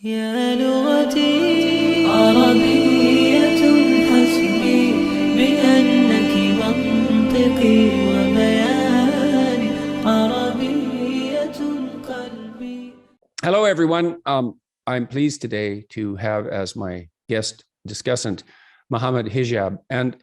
يا لغتي عربية حسبي بأنك منطقي وبياني عربية قلبي. Hello, everyone. I'm pleased today to have as my guest discussant Muhammad Hijab. And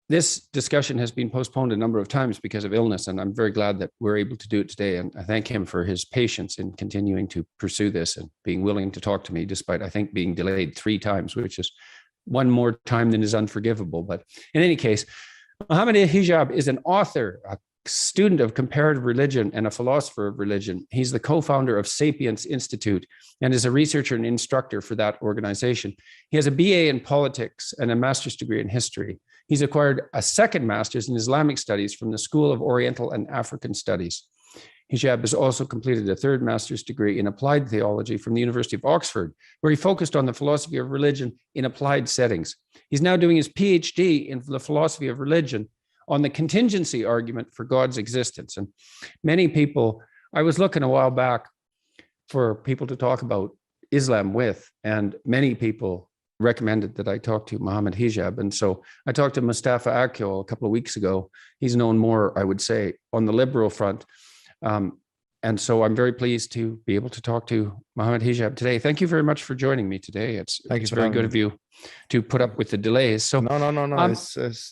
this discussion has been postponed a number of times because of illness, and I'm very glad that we're able to do it today. And I thank him for his patience in continuing to pursue this and being willing to talk to me, despite, I think, being delayed 3 times, which is one more time than is unforgivable. But in any case, Muhammad Hijab is an author, a student of comparative religion, and a philosopher of religion. He's the co-founder of Sapiens Institute and is a researcher and instructor for that organization. He has a BA in politics and a master's degree in history. He's acquired a second master's in Islamic studies from the School of Oriental and African Studies. Hijab has also completed a third master's degree in applied theology from the University of Oxford, where he focused on the philosophy of religion in applied settings. He's now doing his PhD in the philosophy of religion on the contingency argument for God's existence. And many people, I was looking a while back for people to talk about Islam with, and many people recommended that I talk to Muhammad Hijab. And so I talked to Mustafa Akyol a couple of weeks ago. He's known more, I would say, on the liberal front. And so I'm very pleased to be able to talk to Muhammad Hijab today. Thank you very much for joining me today. It's very good of you to put up with the delays. So No.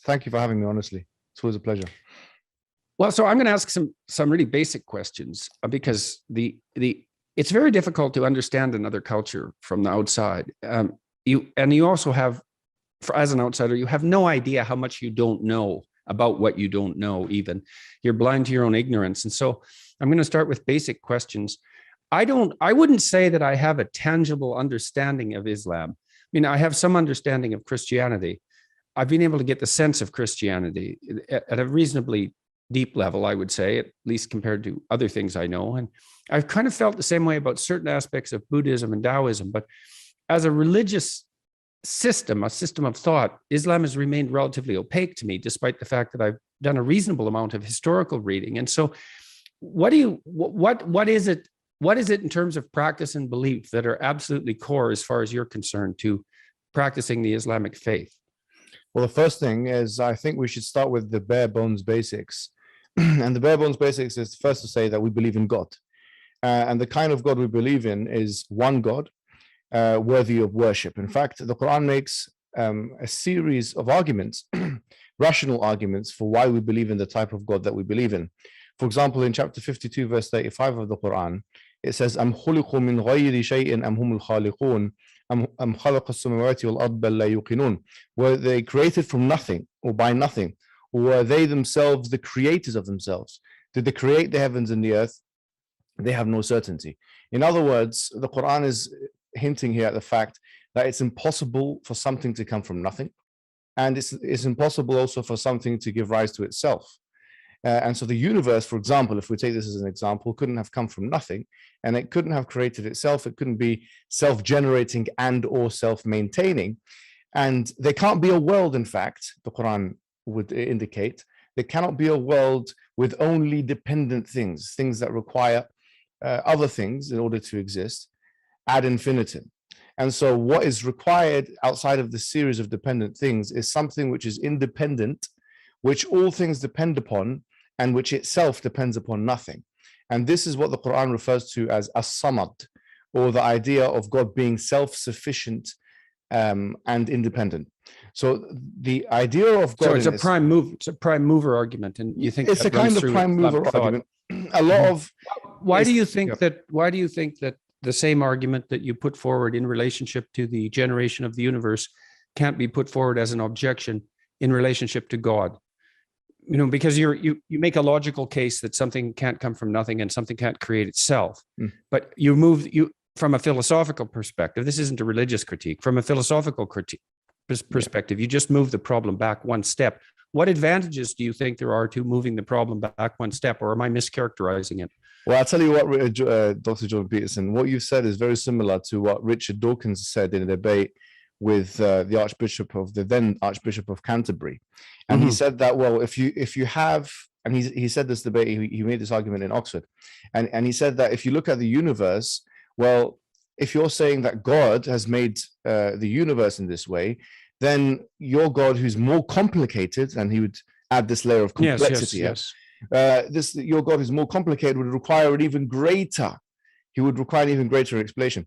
Thank you for having me, honestly. It's always a pleasure. Well, so I'm going to ask some really basic questions because it's very difficult to understand another culture from the outside. You also have, as an outsider, you have no idea how much you don't know about what you don't know. Even you're blind to your own ignorance. And so I'm going to start with basic questions. I wouldn't say that I have a tangible understanding of Islam. I mean, I have some understanding of Christianity. I've been able to get the sense of Christianity at a reasonably deep level, I would say, at least compared to other things I know. And I've kind of felt the same way about certain aspects of Buddhism and Taoism. But as a religious system, a system of thought, Islam has remained relatively opaque to me, despite the fact that I've done a reasonable amount of historical reading. And so what is it in terms of practice and belief that are absolutely core, as far as you're concerned, to practicing the Islamic faith? Well, the first thing is, I think we should start with the bare bones basics. And the bare bones basics is first to say that we believe in God. And the kind of God we believe in is one God, worthy of worship. In fact, the Quran makes a series of arguments, rational arguments, for why we believe in the type of God that we believe in. For example, in chapter 52, verse 35 of the Quran, it says, أَمْ خُلِقُوا مِنْ غَيْرِ شَيْءٍ أَمْ هُمُ الْخَالِقُونَ أَمْ خَلَقَ السَّمَاوَاتِ وَالْأَرْضَ بَلْ لَا يُوقِنُونَ. Were they created from nothing or by nothing? Or were they themselves the creators of themselves? Did they create the heavens and the earth? They have no certainty. In other words, the Quran is hinting here at the fact that it's impossible for something to come from nothing. And it's impossible also for something to give rise to itself. And so the universe, for example, if we take this as an example, couldn't have come from nothing, and it couldn't have created itself. It couldn't be self-generating and or self-maintaining. And there can't be a world, in fact, the Quran would indicate, there cannot be a world with only dependent things that require other things in order to exist ad infinitum. And so what is required outside of the series of dependent things is something which is independent, which all things depend upon, and which itself depends upon nothing. And this is what the Quran refers to as as-samad, or the idea of God being self-sufficient and independent. So the idea of God, so it's a prime move. It's a prime mover argument, and you think it's a kind of prime mover argument. A lot of why do you think that the same argument that you put forward in relationship to the generation of the universe can't be put forward as an objection in relationship to God? You know, because you make a logical case that something can't come from nothing and something can't create itself. But you from a philosophical perspective, this isn't a religious critique. From a philosophical perspective, you just move the problem back one step. What advantages do you think there are to moving the problem back one step, or am I mischaracterizing it? Well, I'll tell you what, Dr. Jordan Peterson, what you said is very similar to what Richard Dawkins said in a debate with the Archbishop of the then Archbishop of Canterbury. And he said that, well, if you have, and he said this debate, he made this argument in Oxford, and he said that if you look at the universe, well, if you're saying that God has made the universe in this way, then your God, who's more complicated, and he would add this layer of complexity. Yes. Your God, who's more complicated, would require an even greater. He would require an even greater explanation.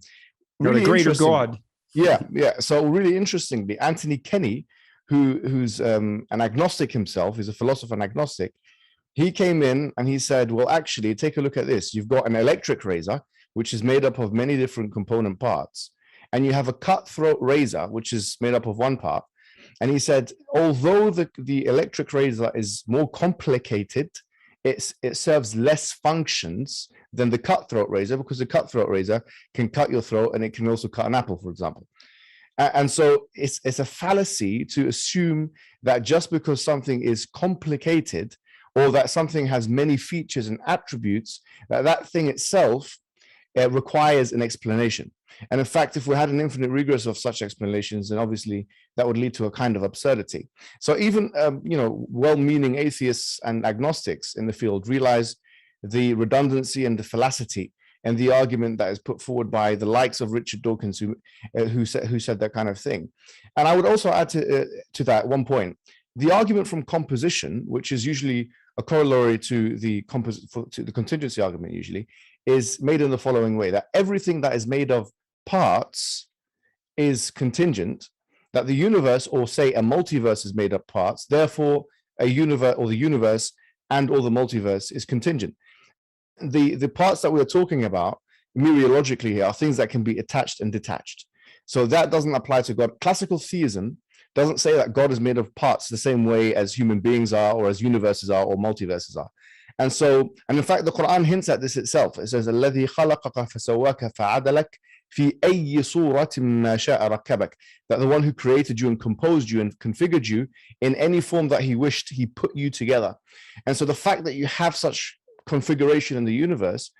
Really, the greater God. Yeah. So really interestingly, Anthony Kenny, who's an agnostic himself, he's a philosopher and agnostic. He came in and he said, well, actually, take a look at this. You've got an electric razor, which is made up of many different component parts. And you have a cutthroat razor, which is made up of one part. And he said, although the electric razor is more complicated, it serves less functions than the cutthroat razor, because the cutthroat razor can cut your throat and it can also cut an apple, for example. And so it's a fallacy to assume that just because something is complicated, or that something has many features and attributes, that thing itself requires an explanation. And in fact, if we had an infinite regress of such explanations, then obviously that would lead to a kind of absurdity. So even well-meaning atheists and agnostics in the field realize the redundancy and the fallacy and the argument that is put forward by the likes of Richard Dawkins, who said that kind of thing. And I would also add to that one point, the argument from composition, which is usually a corollary to the contingency argument, usually, is made in the following way: that everything that is made of parts is contingent, that the universe, or say a multiverse, is made of parts, therefore a universe, or the universe and or the multiverse, is contingent. The parts that we're talking about mereologically here are things that can be attached and detached. So that doesn't apply to God. Classical theism doesn't say that God is made of parts the same way as human beings are, or as universes are, or multiverses are. And in fact, the Quran hints at this itself. It says, الَّذِي خَلَقَكَ فَسَوَّاكَ فَعَدَلَكَ فِي أَيِّ صُورَةٍ مَا شَاءَ رَكَّبَكَ. That the one who created you and composed you and configured you in any form that he wished, he put you together. And so the fact that you have such configuration in the universe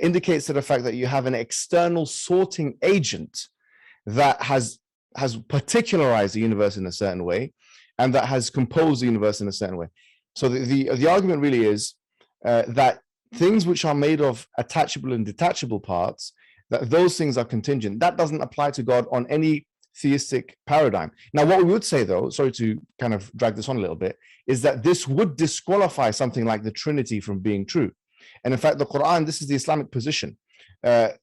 indicates to the fact that you have an external sorting agent that has particularized the universe in a certain way, and that has composed the universe in a certain way. So the argument really is that things which are made of attachable and detachable parts, that those things are contingent. That doesn't apply to God on any theistic paradigm. Now, what we would say, though, sorry to kind of drag this on a little bit, is that this would disqualify something like the Trinity from being true. And in fact, the Quran, this is the Islamic position,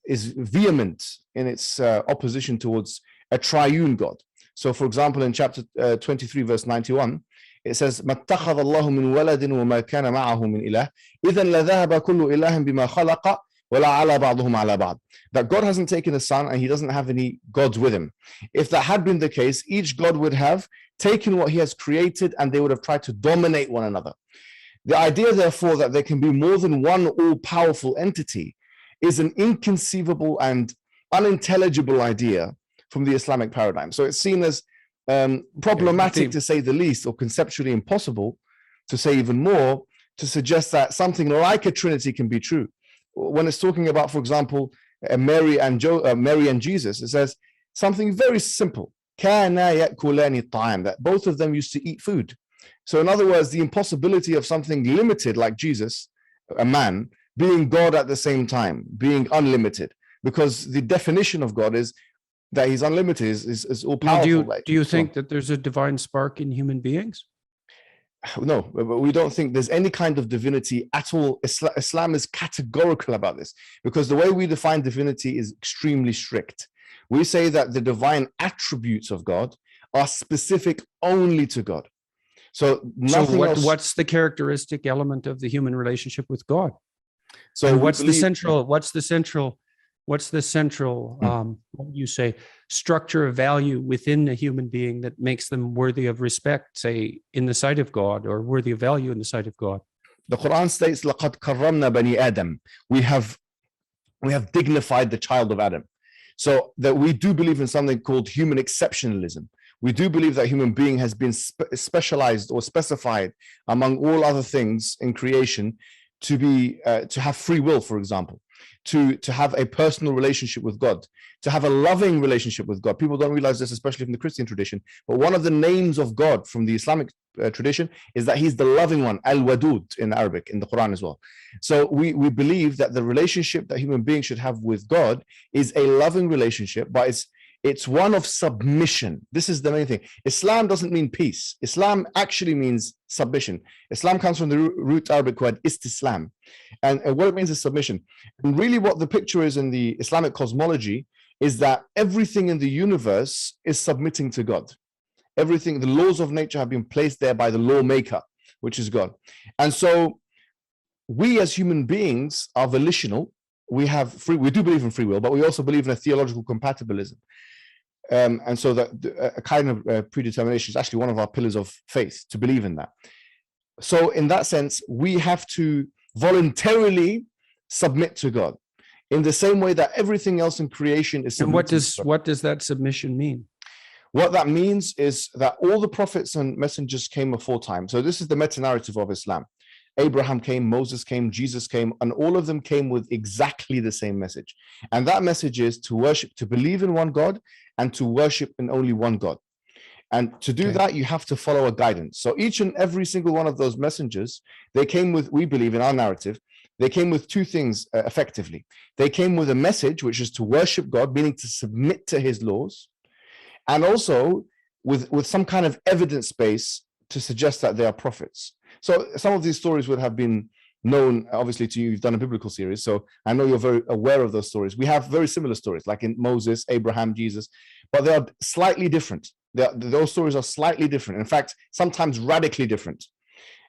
is vehement in its opposition towards a triune God. So, for example, in chapter 23, verse 91, it says, مَا اتَّخَذَ اللَّهُ مِنْ وَلَدٍ وَمَا كَانَ مَعَهُ مِنْ إِلَهٍ إِذًا لَذَهَبَ كُلُّ إِلَهٍ بِمَا خَلَقَ وَلَا عَلَى بَعْضُهُمْ عَلَى بَعْضٍ. That God hasn't taken a son and he doesn't have any gods with him. If that had been the case, each God would have taken what he has created and they would have tried to dominate one another. The idea, therefore, that there can be more than one all-powerful entity is an inconceivable and unintelligible idea from the Islamic paradigm. So it's seen as problematic, to say the least, or conceptually impossible, to say even more, to suggest that something like a Trinity can be true. When it's talking about, for example, Mary and Jesus, it says something very simple: كَانَا يَأْكُلَانِ الطَّعَامَ, that both of them used to eat food. So in other words, the impossibility of something limited like Jesus, a man, being God at the same time, being unlimited, because the definition of God is that he's unlimited, is all powerful. Do you think that there's a divine spark in human beings? No, but we don't think there's any kind of divinity at all. Islam is categorical about this, because the way we define divinity is extremely strict. We say that the divine attributes of God are specific only to God. So nothing else. What's the characteristic element of the human relationship with God? So and what's the central what would you say, structure of value within a human being that makes them worthy of respect, say, in the sight of God, or worthy of value in the sight of God? The Quran states, لَقَدْ كَرَّمْنَا بَنِي آدَمَ. We have dignified the child of Adam. So that we do believe in something called human exceptionalism. We do believe that human being has been specialized or specified among all other things in creation to have free will, for example. to have a personal relationship with God, to have a loving relationship with God. People don't realize this, especially from the Christian tradition. But one of the names of God from the Islamic tradition is that he's the loving one, al-wadud in Arabic, in the Quran as well. So we believe that the relationship that human beings should have with God is a loving relationship, but it's one of submission. This is the main thing. Islam doesn't mean peace. Islam actually means submission. Islam comes from the root Arabic word istislam. And what it means is submission. And really what the picture is in the Islamic cosmology is that everything in the universe is submitting to God. Everything, the laws of nature have been placed there by the lawmaker, which is God. And so we as human beings are volitional. We do believe in free will, but we also believe in a theological compatibilism. And so that a kind of predetermination is actually one of our pillars of faith, to believe in that. So in that sense, we have to voluntarily submit to God in the same way that everything else in creation is submitted. And what does that submission mean? What that means is that all the prophets and messengers came aforetime. So this is the meta-narrative of Islam. Abraham came, Moses came, Jesus came, and all of them came with exactly the same message. And that message is to worship, to believe in one God and to worship in only one God. And to do that, you have to follow a guidance. So each and every single one of those messengers, they came with, we believe in our narrative, they came with two things effectively. They came with a message, which is to worship God, meaning to submit to his laws, and also with some kind of evidence base to suggest that they are prophets. So some of these stories would have been known, obviously, to you. You've done a biblical series, so I know you're very aware of those stories. We have very similar stories, like in Moses, Abraham, Jesus, but they are slightly different. Those stories are slightly different. In fact, sometimes radically different,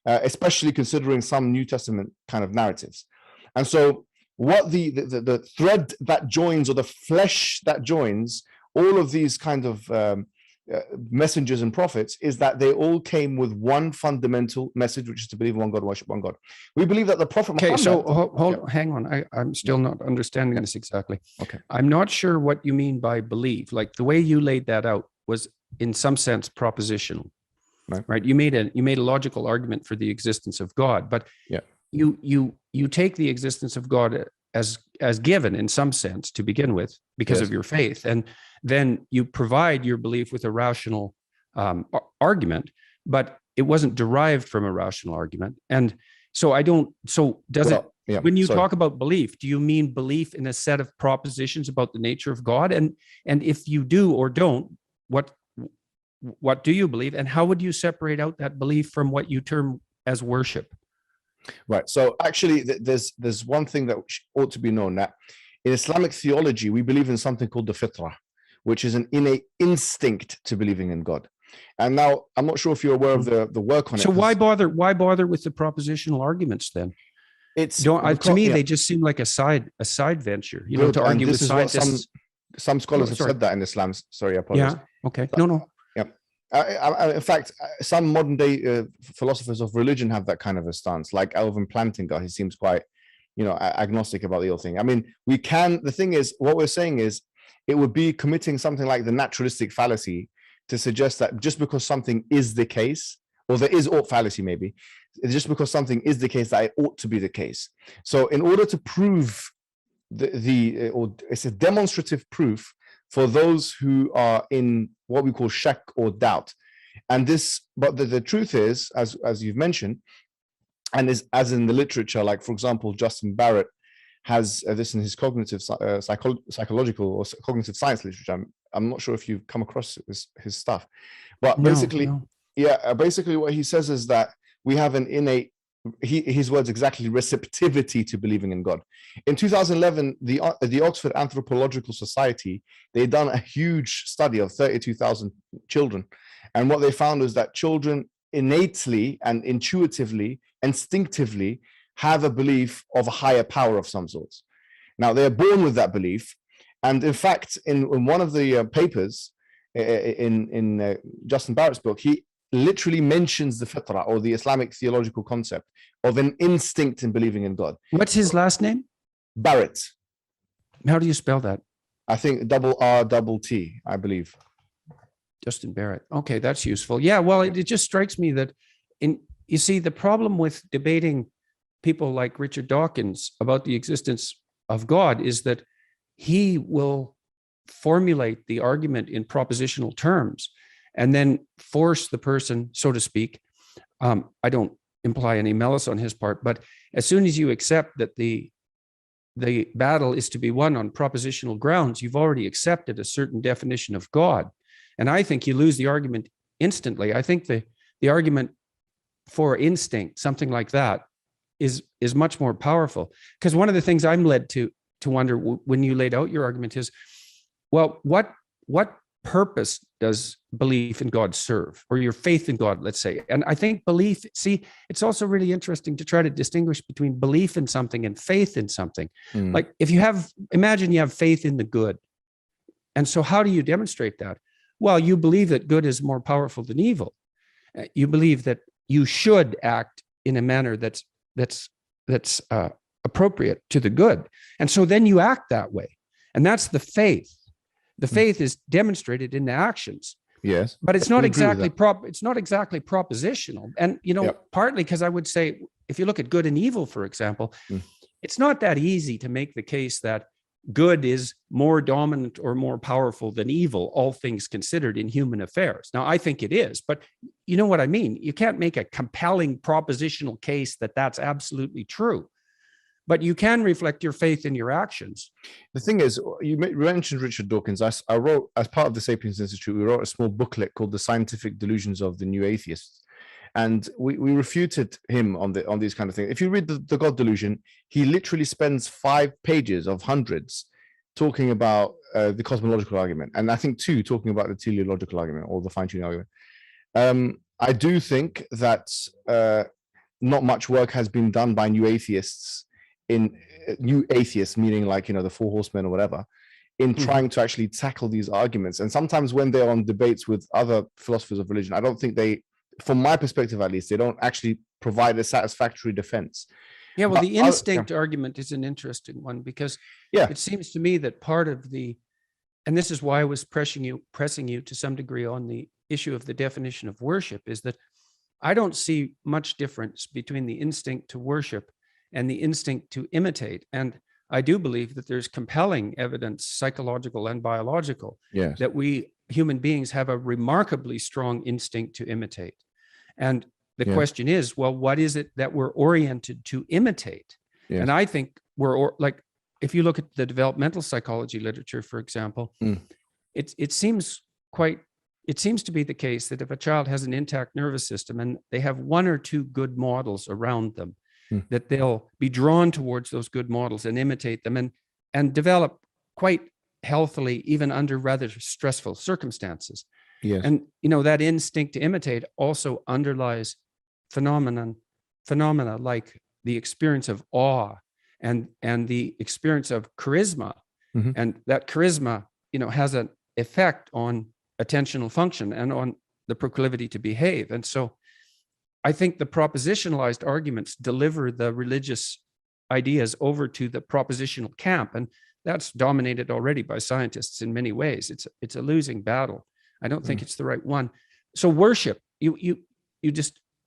especially considering some New Testament kind of narratives. And so what the thread that joins, or the flesh that joins all of these kind of messengers and prophets, is that they all came with one fundamental message, which is to believe in one God, worship one God. We believe that the Prophet Muhammad... So hang on. I'm still not understanding this exactly. Okay. I'm not sure what you mean by believe. Like the way you laid that out was in some sense propositional, right? You made a logical argument for the existence of God, but you take the existence of God as given in some sense to begin with because of your faith, and then you provide your belief with a rational argument, but it wasn't derived from a rational argument. And so when you talk about belief, do you mean belief in a set of propositions about the nature of God? And if you do or don't, what do you believe, and how would you separate out that belief from what you term as worship? Right. So actually, there's one thing that ought to be known, that in Islamic theology, we believe in something called the fitrah, which is an innate instinct to believing in God. And now, I'm not sure if you're aware of the work on it. So why bother with the propositional arguments then? To me, they just seem like a side venture, to argue with scientists. Some scholars have said that in Islam. Sorry, I apologize. Yeah. Okay. No. In fact, some modern day philosophers of religion have that kind of a stance, like Alvin Plantinga. He seems quite, agnostic about the whole thing. I mean, the thing is, what we're saying is, it would be committing something like the naturalistic fallacy to suggest that just because something is the case, or there is ought fallacy maybe, just because something is the case, that it ought to be the case. So in order to prove it's a demonstrative proof for those who are in what we call shak or doubt. And but the truth is, as you've mentioned, and as in the literature, like for example, Justin Barrett has this in his cognitive psychological or cognitive science literature. I'm not sure if you've come across his stuff, but basically what he says is that we have an innate, his words exactly, receptivity to believing in God. In 2011, the Oxford Anthropological Society, they done a huge study of 32,000 children, and what they found was that children innately and intuitively, instinctively have a belief of a higher power of some sorts. Now they're born with that belief, and in fact, in one of the papers in Justin Barrett's book, he literally mentions the fitrah, or the Islamic theological concept of an instinct in believing in God. What's his last name? Barrett. How do you spell that? I think RRT, I believe. Justin Barrett. Okay, that's useful. Yeah, well, it just strikes me that you see, the problem with debating people like Richard Dawkins about the existence of God is that he will formulate the argument in propositional terms and then force the person, so to speak. I don't imply any malice on his part, but as soon as you accept that the battle is to be won on propositional grounds, you've already accepted a certain definition of God. And I think you lose the argument instantly. I think the argument for instinct, something like that, is much more powerful. Because one of the things I'm led to wonder when you laid out your argument is, well, what purpose does belief in God serve, or your faith in God, let's say? And I think belief, see, it's also really interesting to try to distinguish between belief in something and faith in something. Like if imagine you have faith in the good. And so how do you demonstrate that? Well, you believe that good is more powerful than evil. You believe that you should act in a manner that's appropriate to the good. And so then you act that way. And that's the faith. The faith is demonstrated in the actions. Yes. But it's not exactly it's not exactly propositional. And, partly because I would say, if you look at good and evil, for example, it's not that easy to make the case that good is more dominant or more powerful than evil, all things considered, in human affairs. Now, I think it is, but you know what I mean? You can't make a compelling propositional case that that's absolutely true, but you can reflect your faith in your actions. The thing is, you mentioned Richard Dawkins. I wrote, as part of the Sapiens Institute, we wrote a small booklet called The Scientific Delusions of the New Atheists. And we refuted him on these kind of things. If you read the God Delusion, he literally spends 5 pages of hundreds talking about the cosmological argument, and I think 2 talking about the teleological argument, or the fine-tuning argument. I do think that not much work has been done by new atheists, meaning like, the 4 horsemen or whatever, in trying to actually tackle these arguments. And sometimes when they're on debates with other philosophers of religion, I don't think they, from my perspective at least, they don't actually provide a satisfactory defense. Yeah, well, the instinct argument is an interesting one, because it seems to me that part of and this is why I was pressing you to some degree on the issue of the definition of worship, is that I don't see much difference between the instinct to worship and the instinct to imitate. And I do believe that there's compelling evidence, psychological and biological, that we human beings have a remarkably strong instinct to imitate. And the question is, well, what is it that we're oriented to imitate? And I think like, if you look at the developmental psychology literature, for example, it seems to be the case that if a child has an intact nervous system and they have 1 or 2 good models around them, that they'll be drawn towards those good models and imitate them and develop quite healthily, even under rather stressful circumstances. And that instinct to imitate also underlies phenomena like the experience of awe and the experience of charisma. And that charisma, has an effect on attentional function and on the proclivity to behave. And so I think the propositionalized arguments deliver the religious ideas over to the propositional camp, and that's dominated already by scientists in many ways. It's a losing battle. I don't think it's the right one. So worship,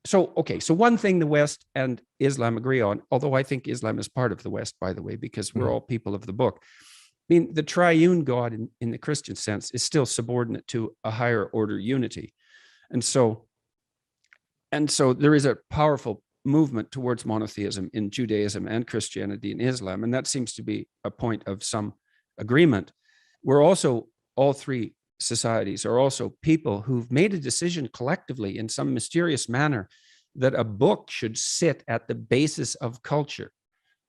so one thing the West and Islam agree on, although I think Islam is part of the West, by the way, because we're all people of the book. I mean, the triune God in the Christian sense is still subordinate to a higher order unity. And so there is a powerful movement towards monotheism in Judaism and Christianity and Islam, and that seems to be a point of some agreement. We're also, all 3 societies are also people who've made a decision collectively in some mysterious manner that a book should sit at the basis of culture,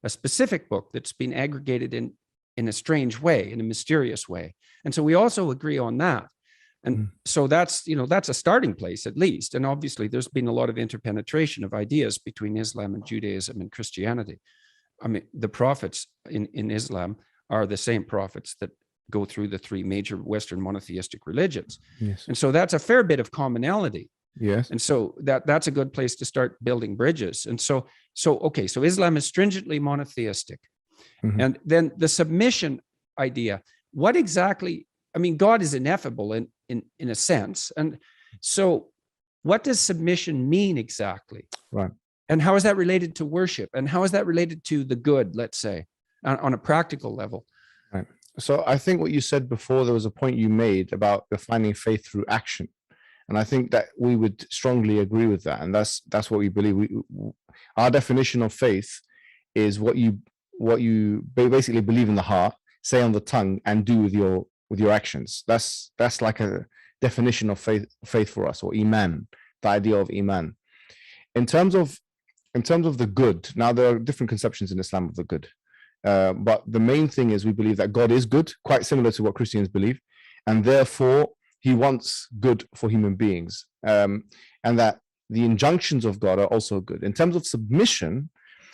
a specific book that's been aggregated in a strange way, in a mysterious way. And so we also agree on that. And so that's a starting place, at least. And obviously there's been a lot of interpenetration of ideas between Islam and Judaism and Christianity. I mean, the prophets in Islam are the same prophets that go through the 3 major Western monotheistic religions. And so that's a fair bit of commonality. And so that's a good place to start building bridges. And so Islam is stringently monotheistic. And then the submission idea, what exactly, I mean, God is ineffable in a sense. And so what does submission mean exactly? Right. And how is that related to worship? And how is that related to the good, let's say? on a practical level. Right. So I think what you said before, there was a point you made about defining faith through action. And I think that we would strongly agree with that. And that's what we believe. Our definition of faith is what you basically believe in the heart, say on the tongue, and do with your actions. That's like a definition of faith for us, or iman, the idea of iman. In terms of the good, now there are different conceptions in Islam of the good, but the main thing is we believe that God is good, quite similar to what Christians believe, and therefore he wants good for human beings, and that the injunctions of God are also good. In terms of submission,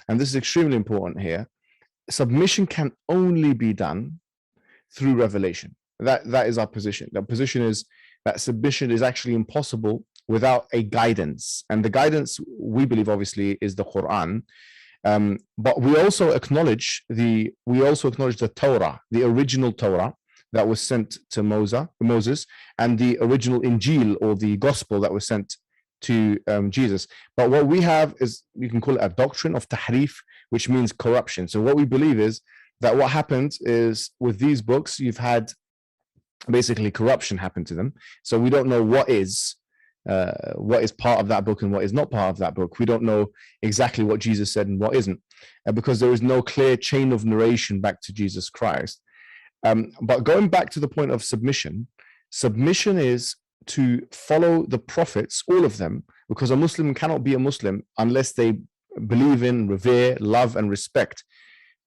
and this is extremely important here, submission can only be done through revelation. That is our position. The position is that submission is actually impossible without a guidance, and the guidance we believe obviously is the Quran, but we also acknowledge the Torah, the original Torah that was sent to Moses, and the original Injil, or the gospel that was sent to Jesus. But what we have is, you can call it a doctrine of tahrif, which means corruption. So what we believe is that what happens is, with these books, you've had basically corruption happen to them. So we don't know what is part of that book and what is not part of that book. We don't know exactly what Jesus said and what isn't, because there is no clear chain of narration back to Jesus Christ. But going back to the point of submission is to follow the prophets, all of them, because a Muslim cannot be a Muslim unless they believe in, revere, love, and respect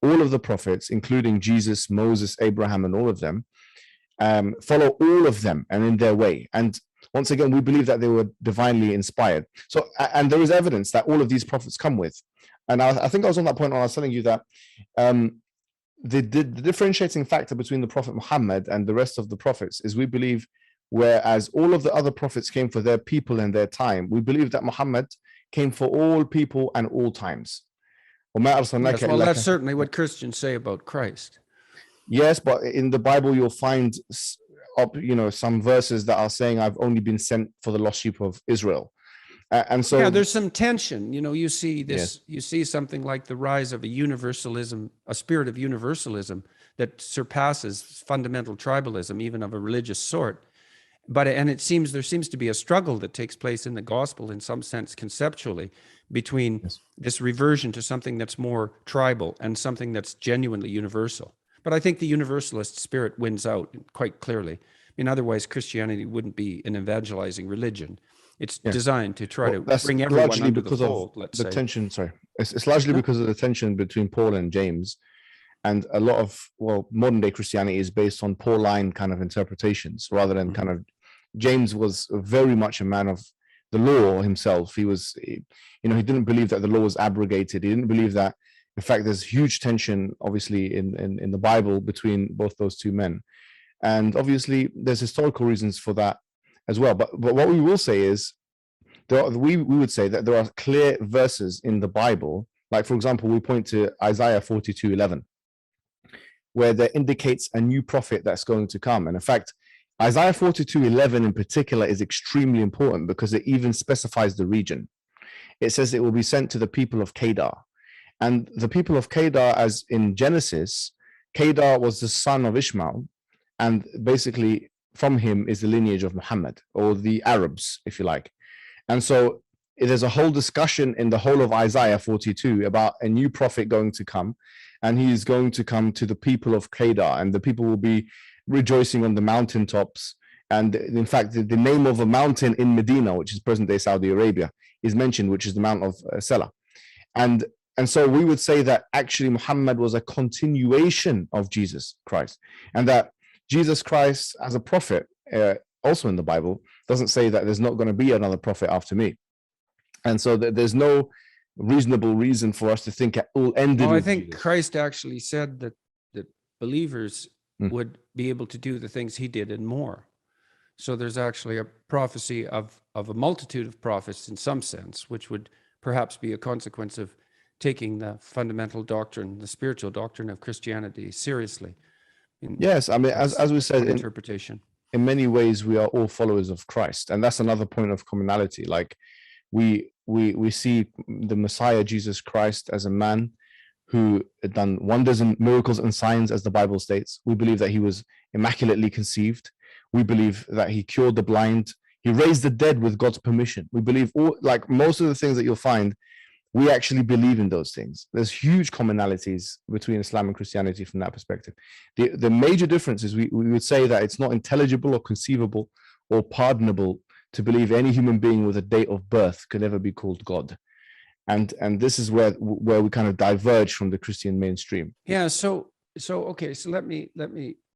all of the prophets, including Jesus, Moses, Abraham, and all of them. Follow all of them and in their way. And once again, we believe that they were divinely inspired. So, and there is evidence that all of these prophets come with. And I think I was on that point when I was telling you that the differentiating factor between the Prophet Muhammad and the rest of the prophets is, we believe, whereas all of the other prophets came for their people and their time, we believe that Muhammad came for all people and all times. Yes, well, that's certainly what Christians say about Christ. Yes, but in the Bible, you'll find some verses that are saying, I've only been sent for the lost sheep of Israel. And so, yeah, there's some tension. You see this, yes. You see something like the rise of a universalism, a spirit of universalism that surpasses fundamental tribalism, even of a religious sort. And there seems to be a struggle that takes place in the gospel, in some sense, conceptually, between yes. this reversion to something that's more tribal and something that's genuinely universal. But I think the universalist spirit wins out quite clearly. I mean, otherwise Christianity wouldn't be an evangelizing religion. It's designed to try to bring everyone under the fold, let's say. Tension, sorry. It's largely because of the tension between Paul and James. And a lot of, modern day Christianity is based on Pauline kind of interpretations, rather than kind of, James was very much a man of the law himself. He was, he didn't believe that the law was abrogated. He didn't believe that. In fact, there's huge tension, obviously, in the Bible between both those two men. And obviously, there's historical reasons for that as well. But what we will say is, we would say that there are clear verses in the Bible. Like, for example, we point to Isaiah 42:11, where there indicates a new prophet that's going to come. And in fact, Isaiah 42:11 in particular is extremely important, because it even specifies the region. It says it will be sent to the people of Kedar. And the people of Kedar, as in Genesis, Kedar was the son of Ishmael, and basically from him is the lineage of Muhammad, or the Arabs, if you like. And so there's a whole discussion in the whole of Isaiah 42 about a new prophet going to come, and he's going to come to the people of Kedar, and the people will be rejoicing on the mountaintops. And in fact, the name of a mountain in Medina, which is present-day Saudi Arabia, is mentioned, which is the Mount of Sela. And so we would say that actually Muhammad was a continuation of Jesus Christ, and that Jesus Christ as a prophet, also in the Bible, doesn't say that there's not going to be another prophet after me. And so there's no reasonable reason for us to think it all ended. I think Jesus. Christ actually said that believers would be able to do the things he did and more. So there's actually a prophecy of a multitude of prophets in some sense, which would perhaps be a consequence of taking the fundamental doctrine, the spiritual doctrine of Christianity seriously. Yes, I mean, as we said, interpretation. In many ways, we are all followers of Christ, and that's another point of commonality. Like we see the Messiah Jesus Christ as a man who had done wonders and miracles and signs, as the Bible states. We believe that he was immaculately conceived. We believe that he cured the blind. He raised the dead with God's permission. We believe all, like most of the things that you'll find, we actually believe in those things. There's huge commonalities between Islam and Christianity from that perspective. The major difference is we would say that it's not intelligible or conceivable or pardonable to believe any human being with a date of birth could ever be called God. And this is where we kind of diverge from the Christian mainstream. Yeah. So okay. So let me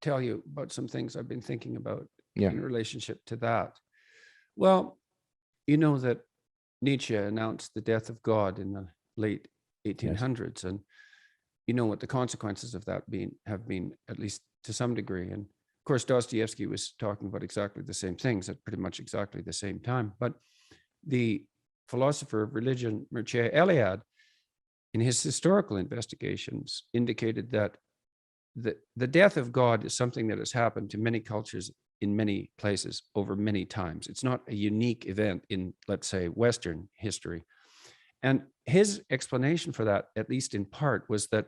tell you about some things I've been thinking about in relationship to that. Well, you know that Nietzsche announced the death of God in the late 1800s, and you know what the consequences of that have been, at least to some degree. And of course, Dostoevsky was talking about exactly the same things at pretty much exactly the same time. But the philosopher of religion, Mircea Eliade, in his historical investigations, indicated that the death of God is something that has happened to many cultures in many places over many times. It's not a unique event in, let's say, Western history. And his explanation for that, at least in part, was that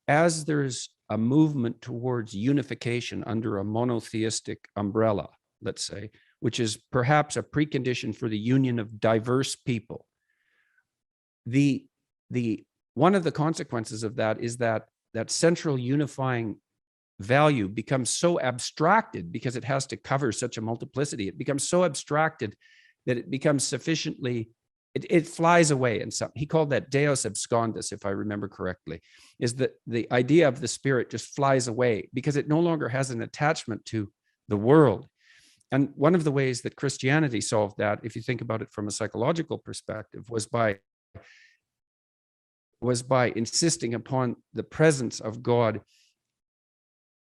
as there's a movement towards unification under a monotheistic umbrella, let's say, which is perhaps a precondition for the union of diverse people, one of the consequences of that is that central unifying value becomes so abstracted because it has to cover such a multiplicity. It becomes so abstracted that it becomes sufficiently, it flies away. And he called that Deus abscondus, if I remember correctly, is that the idea of the spirit just flies away because it no longer has an attachment to the world. And one of the ways that Christianity solved that, if you think about it from a psychological perspective, was by insisting upon the presence of God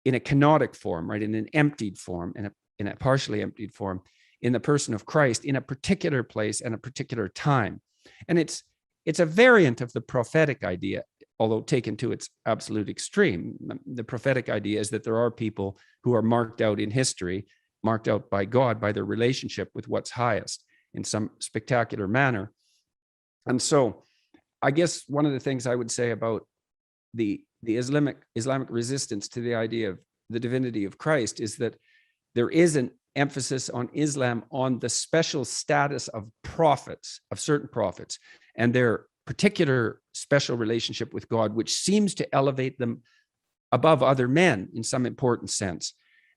in a kenotic form, right, in an emptied form, in a partially emptied form, in the person of Christ, in a particular place and a particular time. And it's a variant of the prophetic idea, although taken to its absolute extreme. The prophetic idea is that there are people who are marked out in history, marked out by God, by their relationship with what's highest in some spectacular manner. And so I guess one of the things I would say about the Islamic resistance to the idea of the divinity of Christ is that there is an emphasis on Islam on the special status of prophets, of certain prophets, and their particular special relationship with God, which seems to elevate them above other men in some important sense.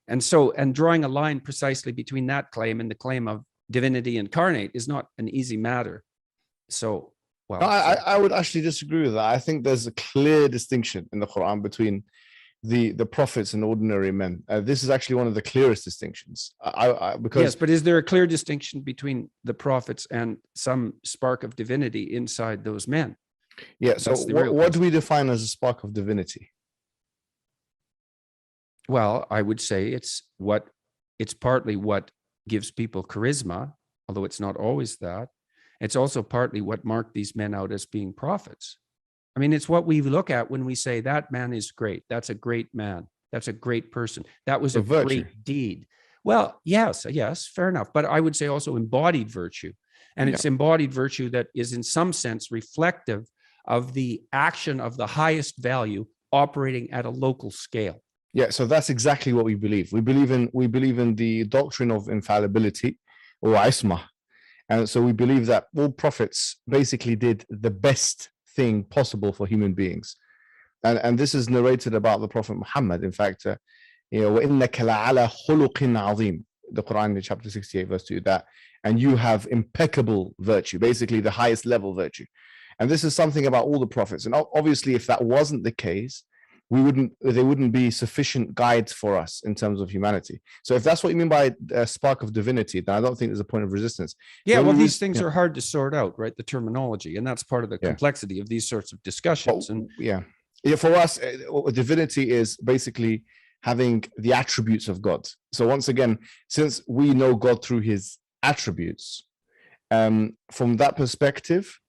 And so, and drawing a line precisely between that claim and the claim of divinity incarnate is not an easy matter. So, well, I would actually disagree with that. I think there's a clear distinction in the Quran between the prophets and ordinary men. This is actually one of the clearest distinctions. Because yes, but is there a clear distinction between the prophets and some spark of divinity inside those men? Yeah. So what do we define as a spark of divinity? Well, I would say it's partly what gives people charisma, although it's not always that. It's also partly what marked these men out as being prophets. I mean, it's what we look at when we say that man is great. That's a great man. That's a great person. That was a great deed. Well, yes, fair enough. But I would say also embodied virtue. And it's embodied virtue that is in some sense reflective of the action of the highest value operating at a local scale. Yeah, so that's exactly what we believe. We believe in the doctrine of infallibility, or isma. And so we believe that all prophets basically did the best thing possible for human beings. And this is narrated about the Prophet Muhammad. In fact, وَإِنَّكَ لَعَلَى خُلُقٍ عَظِيمٍ, the Quran in chapter 68, verse 2, that, and you have impeccable virtue, basically the highest level virtue. And this is something about all the prophets. And obviously, if that wasn't the case, they wouldn't be sufficient guides for us in terms of humanity. So if that's what you mean by a spark of divinity, then I don't think there's a point of resistance. Yeah, well, these things are hard to sort out, right? The terminology, and that's part of the complexity of these sorts of discussions. And for us, divinity is basically having the attributes of God. So once again, since we know God through his attributes, from that perspective,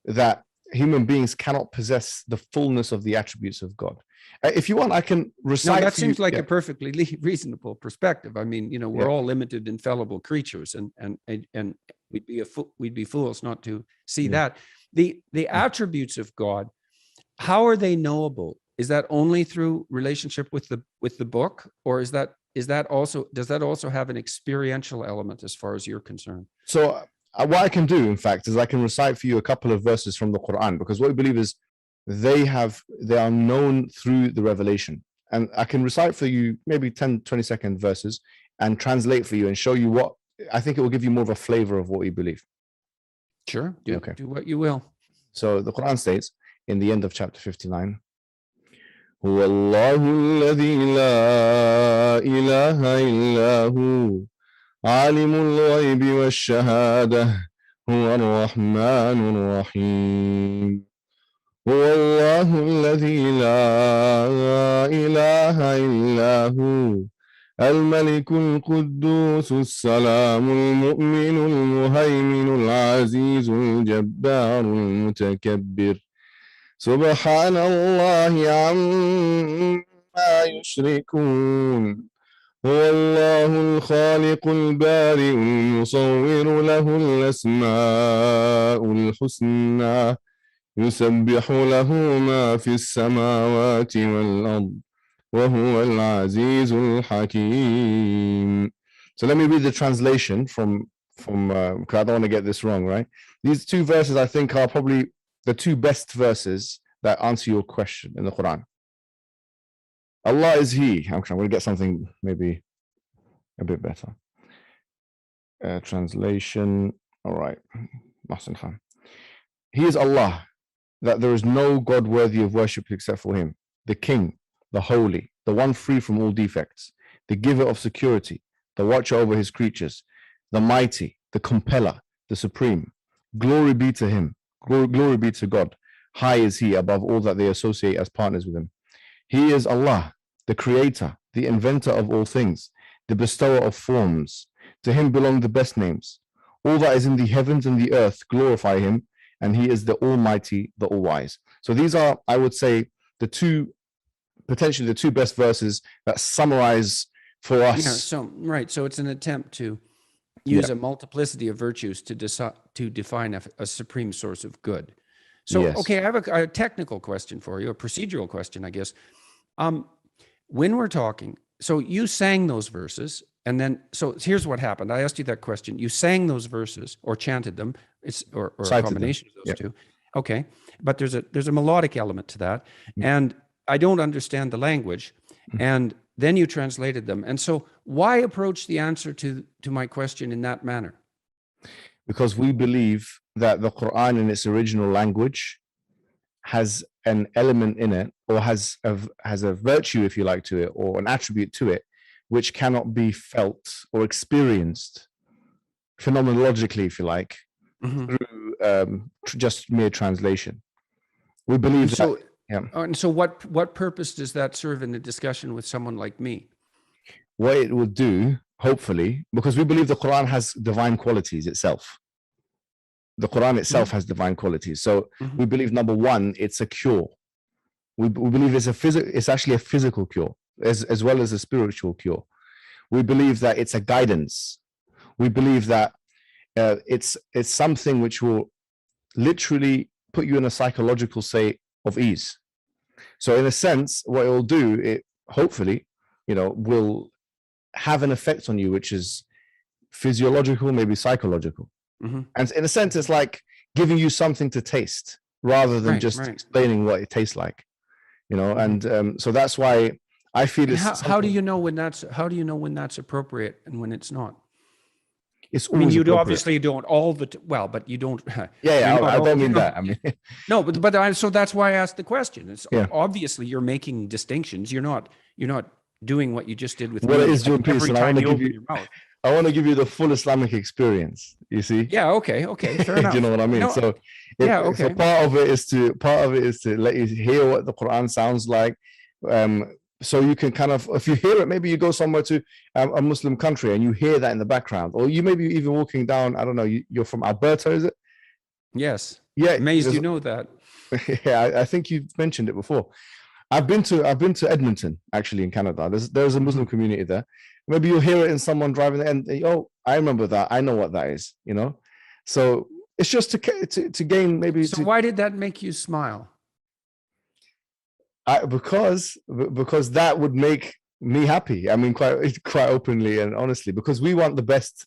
that human beings cannot possess the fullness of the attributes of God. If you want, I can recite. No, that seems like a perfectly reasonable perspective. I mean, we're all limited, infallible creatures, and we'd be fools not to see that the attributes of God how are they knowable? Is that only through relationship with the book, or does that also have an experiential element as far as you're concerned? So what I can do, in fact, is I can recite for you a couple of verses from the Quran, because what we believe is they are known through the revelation. And I can recite for you maybe 10, 20-second verses and translate for you and show you what, I think it will give you more of a flavor of what we believe. Sure, do what you will. So the Quran states in the end of chapter 59, هو الله الذي لا إله إلا هو عالم الغيب والشهادة هو الرحمن الرحيم هو الله الذي لا إله إلا هو الملك القدوس السلام المؤمن المهيمن العزيز الجبار المتكبر سبحان الله عما يشركون هو الله الخالق البارئ المصور له الأسماء الحسنى يسبح له ما في السماوات والأرض وهو العزيز الحكيم. So let me read the translation from because I don't want to get this wrong, right? These two verses I think are probably the two best verses that answer your question in the Quran. Allah is He. I'm going to get something maybe a bit better. Translation. All right. Mahsin Khan. He is Allah, that there is no God worthy of worship except for Him, the King, the Holy, the one free from all defects, the giver of security, the watcher over His creatures, the mighty, the compeller, the supreme. Glory be to Him. Glory be to God. High is He above all that they associate as partners with Him. He is Allah, the creator, the inventor of all things, the bestower of forms. To Him belong the best names. All that is in the heavens and the earth glorify Him, and He is the Almighty, the All-Wise. So these are, I would say, potentially the two best verses that summarize for us. So it's an attempt to use a multiplicity of virtues to define a supreme source of good. So, Yes. Okay, I have a technical question for you, a procedural question, I guess. When we're talking, so you sang those verses, and then, so here's what happened. I asked you that question. You sang those verses or chanted them, or a combination of those two. Okay, but there's a melodic element to that, and I don't understand the language, and then you translated them. And so why approach the answer to my question in that manner? Because we believe that the Quran in its original language has an element in it, or has a virtue, if you like, to it, or an attribute to it, which cannot be felt or experienced phenomenologically, if you like, through just mere translation. We believe that. And so what purpose does that serve in a discussion with someone like me? What it will do, hopefully, because we believe the Quran has divine qualities itself. The Quran itself has divine qualities. So we believe, number one, it's a cure. We believe it's actually a physical cure as well as a spiritual cure. We believe that it's a guidance. We believe that it's something which will literally put you in a psychological state of ease. So in a sense, what it will do, it hopefully, will have an effect on you, which is physiological, maybe psychological. And in a sense, it's like giving you something to taste rather than just explaining what it tastes like, and so that's why I feel it's how do you know when that's appropriate and when it's not? It's I mean, you appropriate. Obviously don't but you don't. I don't mean that. I mean, no, but so that's why I asked the question. It's obviously you're making distinctions. You're not doing what you just did with what me. It is doing peace, every and time you open your mouth. I want to give you the full Islamic experience. You see? Yeah. Okay. Fair enough. Do you know what I mean? No, So, okay. So part of it is to let you hear what the Quran sounds like. So you can kind of, if you hear it, maybe you go somewhere to a Muslim country and you hear that in the background, or you maybe even walking down. I don't know. You're from Alberta, is it? Yes. Yeah. Amazed you know that. Yeah, I think you've mentioned it before. I've been to Edmonton, actually, in Canada. There's a Muslim community there. Maybe you'll hear it in someone driving there, and I remember that. I know what that is. So it's just to gain maybe. So why did that make you smile? Because that would make me happy. I mean, quite openly and honestly, because we want the best.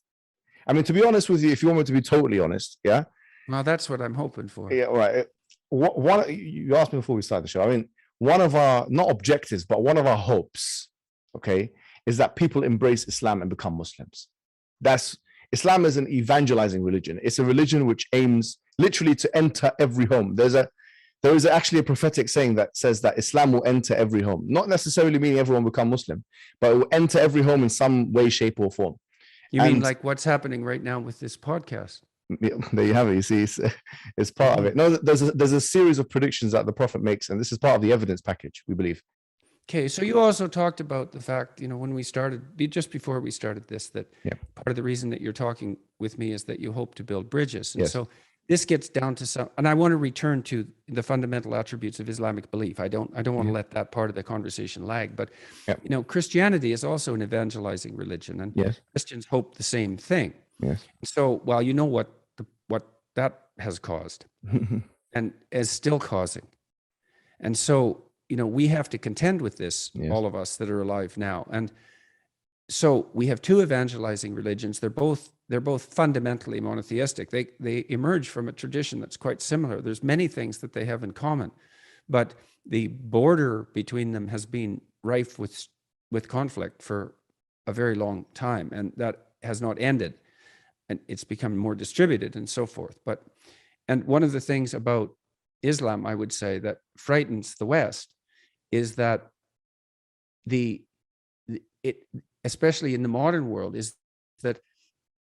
I mean, to be honest with you, if you want me to be totally honest, yeah. Well, that's what I'm hoping for. Yeah, right. What you asked me before we started the show. I mean, one of our, not objectives, but one of our hopes, okay, is that people embrace Islam and become Muslims. Islam is an evangelizing religion. It's a religion which aims literally to enter every home. There is actually a prophetic saying that says that Islam will enter every home, not necessarily meaning everyone will become Muslim, but it will enter every home in some way, shape, or form. You mean like what's happening right now with this podcast? There you have it. You see, it's part of it. No, there's a series of predictions that the Prophet makes, and this is part of the evidence package, we believe. Okay, so you also talked about the fact, when we started, just before we started this, that part of the reason that you're talking with me is that you hope to build bridges. And so this gets down to some, and I want to return to the fundamental attributes of Islamic belief. I don't want to let that part of the conversation lag, but Christianity is also an evangelizing religion, and Christians hope the same thing. Yes. So while you know what that has caused and is still causing, and so we have to contend with this, all of us that are alive now. And so we have two evangelizing religions. They're both fundamentally monotheistic. They emerge from a tradition that's quite similar. There's many things that they have in common, but the border between them has been rife with conflict for a very long time, and that has not ended. And it's become more distributed and so forth. And one of the things about Islam, I would say, that frightens the West is that especially in the modern world, is that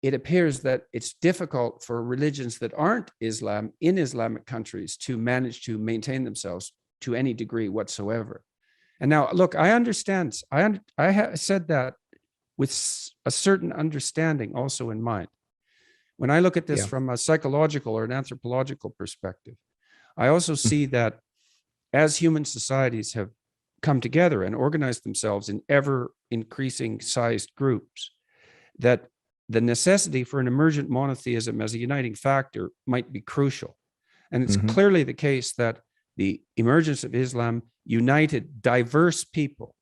it appears that it's difficult for religions that aren't Islam in Islamic countries to manage to maintain themselves to any degree whatsoever. And now, look, I understand. I said that with a certain understanding also in mind. When I look at this from a psychological or an anthropological perspective, I also see that as human societies have come together and organized themselves in ever increasing sized groups, that the necessity for an emergent monotheism as a uniting factor might be crucial. And it's clearly the case that the emergence of Islam united diverse people.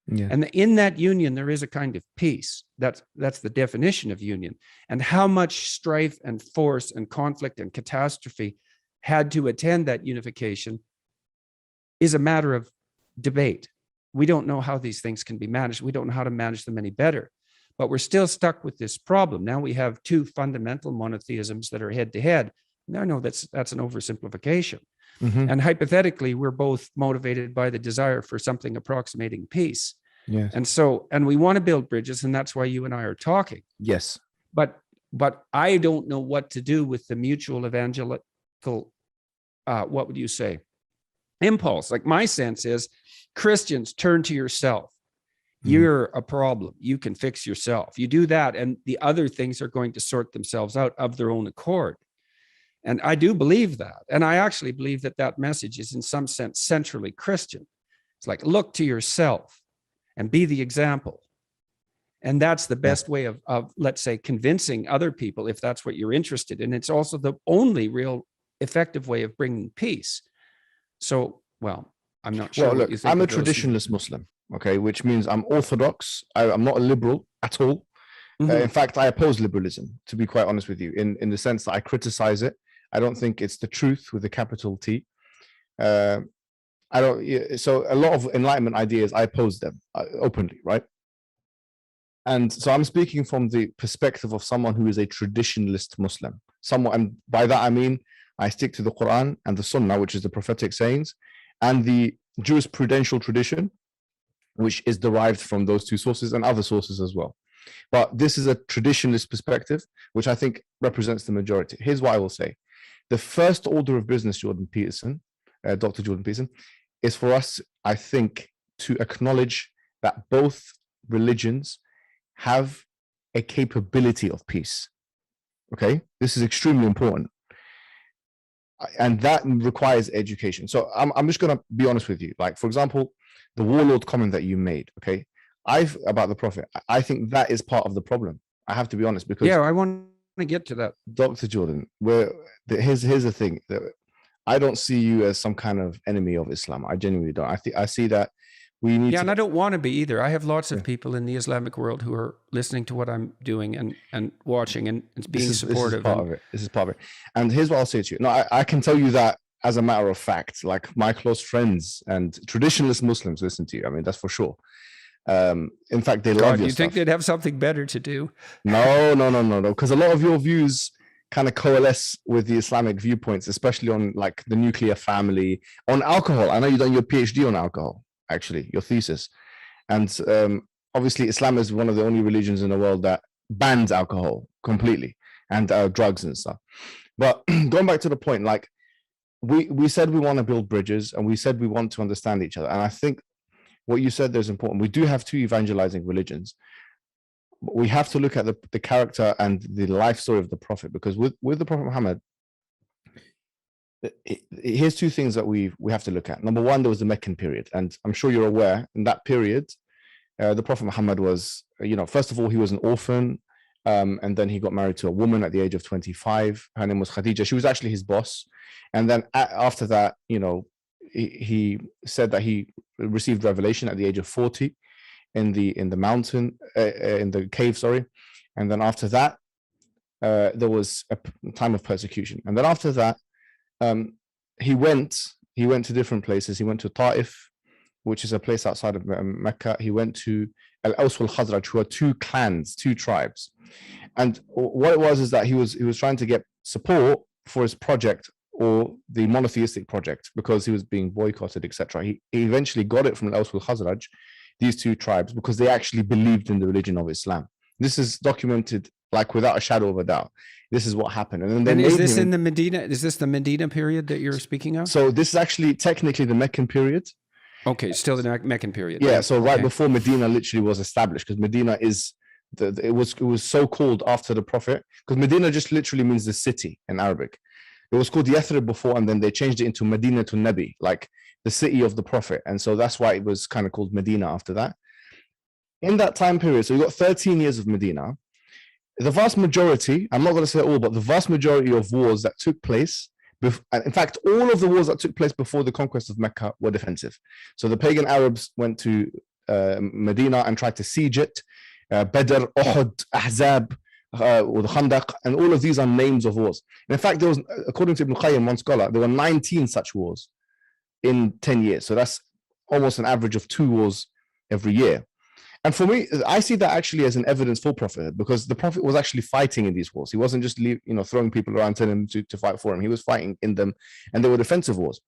And in that union, there is a kind of peace. That's the definition of union. And how much strife and force and conflict and catastrophe had to attend that unification is a matter of debate. We don't know how these things can be managed. We don't know how to manage them any better. But we're still stuck with this problem. Now we have two fundamental monotheisms that are head to head. I know that's an oversimplification. And hypothetically, we're both motivated by the desire for something approximating peace. And we want to build bridges, and that's why you and I are talking. Yes. But I don't know what to do with the mutual evangelical, what would you say, impulse. Like, my sense is, Christians, turn to yourself. You're a problem. You can fix yourself. You do that, and the other things are going to sort themselves out of their own accord. And I do believe that. And I actually believe that message is in some sense centrally Christian. It's like, look to yourself and be the example. And that's the best way of, let's say, convincing other people, if that's what you're interested in. It's also the only real effective way of bringing peace. So, well, I'm not sure. Well, look, I'm a traditionalist Muslim, okay, which means I'm orthodox. I'm not a liberal at all. In fact, I oppose liberalism, to be quite honest with you, in the sense that I criticize it. I don't think it's the truth with a capital T. So a lot of Enlightenment ideas, I oppose them openly, right? And so I'm speaking from the perspective of someone who is a traditionalist Muslim. And by that I mean, I stick to the Quran and the Sunnah, which is the prophetic sayings, and the jurisprudential tradition, which is derived from those two sources and other sources as well. But this is a traditionalist perspective, which I think represents the majority. Here's what I will say. The first order of business, Dr. Jordan Peterson, is for us, I think, to acknowledge that both religions have a capability of peace. Okay? This is extremely important. And that requires education. So I'm just going to be honest with you. Like, for example, the warlord comment that you made, okay? About the Prophet, I think that is part of the problem. I have to be honest, because I want to get to that. Dr. Jordan, here's the thing. I don't see you as some kind of enemy of Islam. I genuinely don't. I see that we need Yeah, to. and I don't want to be either. I have lots of people in the Islamic world who are listening to what I'm doing and watching and being supportive. This is part of it. This is part of it. And here's what I'll say to you. No, I can tell you that as a matter of fact, like my close friends and traditionalist Muslims listen to you. I mean, that's for sure. In fact, they love your you stuff. think they'd have something better to do? No. Because a lot of your views kind of coalesce with the Islamic viewpoints, especially on like the nuclear family, on alcohol. I know you've done your PhD on alcohol, actually, your thesis. And obviously, Islam is one of the only religions in the world that bans alcohol completely and drugs and stuff. But going back to the point, like we said we want to build bridges and we said we want to understand each other. And I think what you said there is important. We do have two evangelizing religions. But we have to look at the character and the life story of the Prophet, because with the Prophet Muhammad, here's two things that we have to look at. Number one, there was the Meccan period. And I'm sure you're aware, in that period, the Prophet Muhammad was, first of all, he was an orphan. And then he got married to a woman at the age of 25. Her name was Khadija. She was actually his boss. And then after that, he said that he received revelation at the age of 40 in the mountain, in the cave, sorry. And then after that, there was a time of persecution. And then after that, he went to different places. He went to Ta'if, which is a place outside of Mecca. He went to Al-Aws wal-Khazraj, who are two clans, two tribes. And what it was is that he was trying to get support for his project, or the monotheistic project, because he was being boycotted, etc. He eventually got it from Al-Aws wal-Khazraj, these two tribes, because they actually believed in the religion of Islam. This is documented like without a shadow of a doubt. This is what happened. And then is this in the Medina? Is this the Medina period that you're speaking of? So this is actually technically the Meccan period. Okay, still the Meccan period. Yeah, so right before Medina literally was established, because Medina is it was so called after the Prophet, because Medina just literally means the city in Arabic. It was called Yathrib before, and then they changed it into Medina to Nabi, like the city of the Prophet. And so that's why it was kind of called Medina after that. In that time period, so we got 13 years of Medina. The vast majority, I'm not going to say all, but the vast majority of wars that took place, in fact, all of the wars that took place before the conquest of Mecca were defensive. So the pagan Arabs went to Medina and tried to siege it. Badr, Uhud, Ahzab, or the Khandaq, and all of these are names of wars. And in fact, there was, according to Ibn Qayyim, one scholar, there were 19 such wars in 10 years. So that's almost an average of 2 wars every year. And for me, I see that actually as an evidence for prophethood, because the Prophet was actually fighting in these wars. He wasn't just throwing people around telling them to fight for him. He was fighting in them, and they were defensive wars.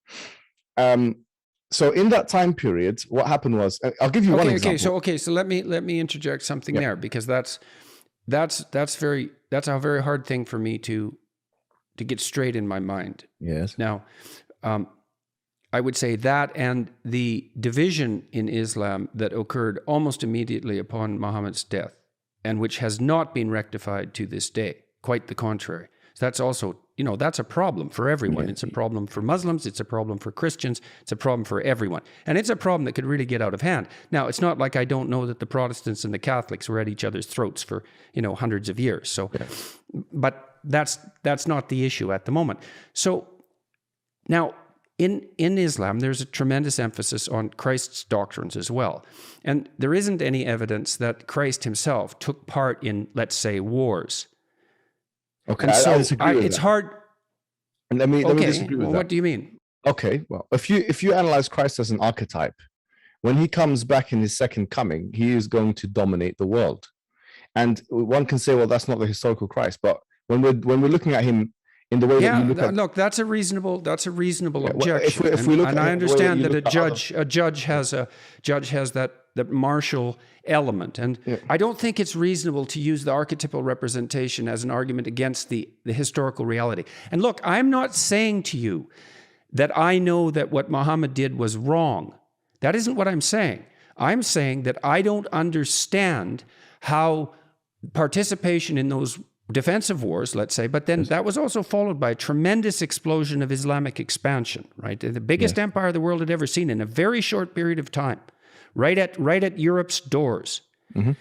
So in that time period, what happened was, I'll give you one example. So let me interject something there, because that's a very hard thing for me to get straight in my mind. Yes. Now, I would say that, and the division in Islam that occurred almost immediately upon Muhammad's death, and which has not been rectified to this day. Quite the contrary. So that's also, that's a problem for everyone. It's a problem for Muslims. It's a problem for Christians. It's a problem for everyone. And it's a problem that could really get out of hand. Now, it's not like I don't know that the Protestants and the Catholics were at each other's throats for, hundreds of years. So, but that's not the issue at the moment. So now, in Islam, there's a tremendous emphasis on Christ's doctrines as well. And there isn't any evidence that Christ himself took part in, let's say, wars. Okay, and so I disagree with it's that. hard. And let me disagree with that. What do you mean? Okay, well, if you analyze Christ as an archetype, when he comes back in his second coming, he is going to dominate the world. And one can say, well, that's not the historical Christ. But when we're looking at him in the way that you look at, look, that's a reasonable objection. Well, if we look and at I understand that a judge has that martial element, and I don't think it's reasonable to use the archetypal representation as an argument against the historical reality. And look, I'm not saying to you that I know that what Muhammad did was wrong. That isn't what I'm saying. I'm saying that I don't understand how participation in those defensive wars, let's say, but then that was also followed by a tremendous explosion of Islamic expansion, right? The biggest empire the world had ever seen in a very short period of time, right at Europe's doors. Mm-hmm.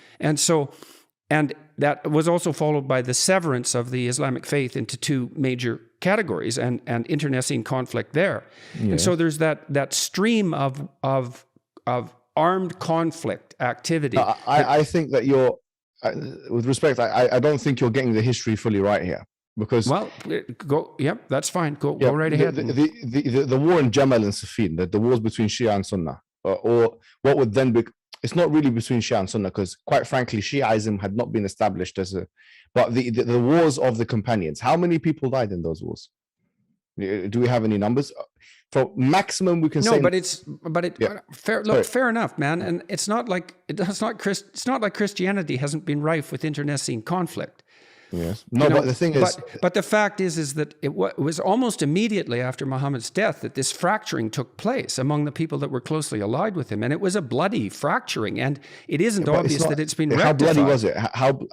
And that was also followed by the severance of the Islamic faith into 2 major categories and internecine conflict there. Yeah. And so there's that stream of armed conflict activity. I think that you're, with respect, I don't think you're getting the history fully right here. Because that's fine. Go right ahead. The war in Jamal and Safin, the wars between Shia and Sunnah, or what would then be, it's not really between Shia and Sunnah, because quite frankly, Shiaism had not been established but the wars of the companions. How many people died in those wars? Do we have any numbers? For maximum, we can say. Fair enough, man. And it's not like Christianity hasn't been rife with internecine conflict. Yes. No, but the thing is, but the fact is that it was almost immediately after Muhammad's death that this fracturing took place among the people that were closely allied with him, and it was a bloody fracturing. And it isn't obvious that it's been rectified. How bloody was it?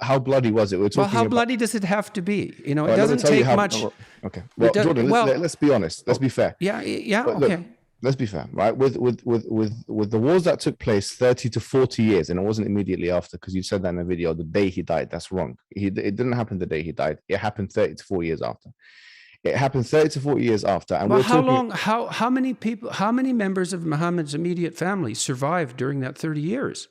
How bloody was it? How bloody does it have to be? It doesn't take much. Okay. Well, Jordan, let's be honest. Let's be fair. Yeah. Okay. Look, let's be fair, right? With the wars that took place 30 to 40 years, and it wasn't immediately after, because you said that in a video, the day he died. That's wrong. It didn't happen the day he died. It happened 30 to 40 years after. It happened 30 to 40 years after. And how many members of Muhammad's immediate family survived during that 30 years?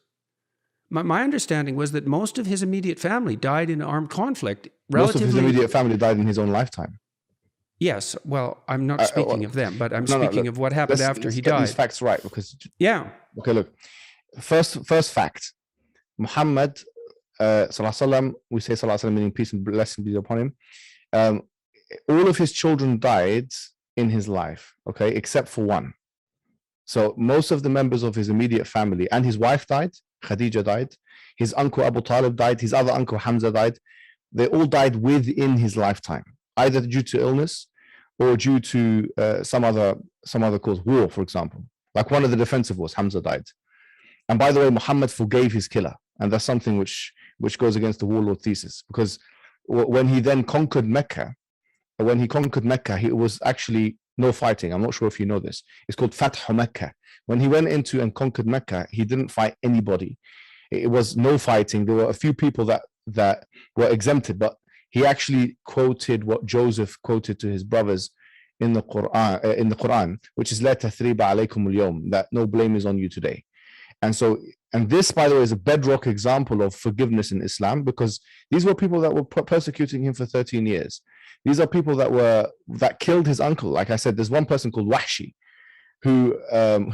My understanding was that most of his immediate family died in armed conflict. Most of his immediate family died in his own lifetime. Yes, well, I'm not speaking of them, but I'm speaking of what happened after he died. Let's get these facts right, because okay, look, first fact, Muhammad, sallallahu, we say sallallahu, meaning peace and blessing be upon him. All of his children died in his life, okay, except for one. So most of the members of his immediate family, and his wife died, Khadija died, his uncle Abu Talib died, his other uncle Hamza died. They all died within his lifetime, either due to illness or due to some other cause, war, for example. Like one of the defensive wars, Hamza died. And by the way, Muhammad forgave his killer. And that's something which goes against the warlord thesis. Because when he then conquered Mecca, it was actually no fighting. I'm not sure if you know this. It's called Fath Mecca. When he went into and conquered Mecca, he didn't fight anybody. It was no fighting. There were a few people that were exempted, but he actually quoted what Joseph quoted to his brothers in the Quran, which is "La tathriba alaykum al-yawm," that no blame is on you today. And this, by the way, is a bedrock example of forgiveness in Islam, because these were people that were persecuting him for 13 years. These are people that killed his uncle. Like I said, there's one person called Wahshi who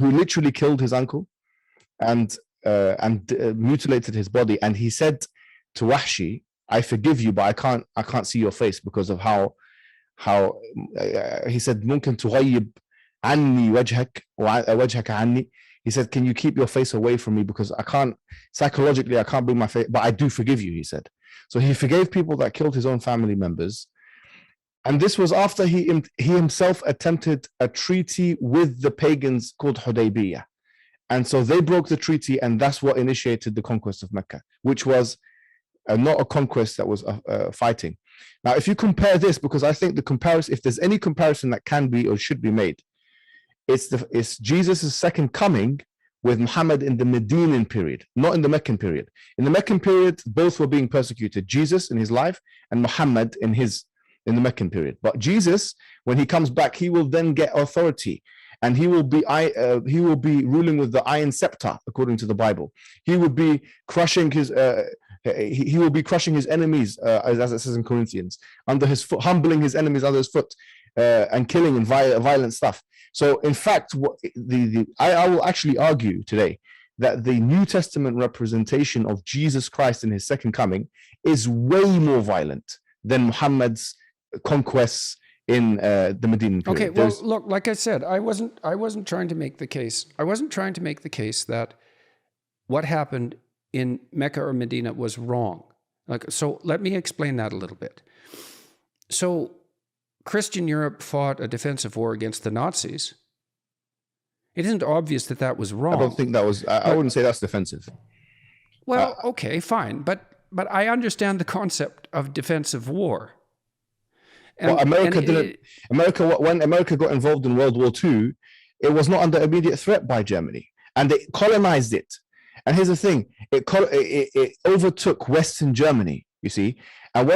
literally killed his uncle and mutilated his body. And he said to Wahshi, I forgive you, but I can't see your face because of how he said, ممكن تغيب عني وجهك وجهك عني. He said, can you keep your face away from me, because psychologically I can't bring my face, but I do forgive you, he said. So he forgave people that killed his own family members. And this was after he himself attempted a treaty with the pagans called Hudaybiyah. And so they broke the treaty, and that's what initiated the conquest of Mecca, which was not a conquest that was fighting. Now, if you compare this, because I think the comparison, if there's any comparison that can be or should be made, it's Jesus' second coming with Muhammad in the Medinan period, not in the Meccan period. In the Meccan period, both were being persecuted, Jesus in his life and Muhammad in the Meccan period. But Jesus, when he comes back, he will then get authority, and he will be ruling with the iron scepter, according to the Bible. He will be crushing his enemies, as it says in Corinthians, under his foot, humbling his enemies under his foot, and killing and violent stuff. So, in fact, I will actually argue today that the New Testament representation of Jesus Christ in his second coming is way more violent than Muhammad's conquests in the Medinan period. Okay, well, look, like I said, I wasn't trying to make the case. I wasn't trying to make the case that what happened in Mecca or Medina was wrong. So let me explain that a little bit. So Christian Europe fought a defensive war against the Nazis. It isn't obvious that was wrong. I don't think that was, I wouldn't say that's defensive. Well, okay, fine. But I understand the concept of defensive war. And, well, when America got involved in World War II, it was not under immediate threat by Germany, and they colonized it. And here's the thing: it overtook Western Germany. You see, and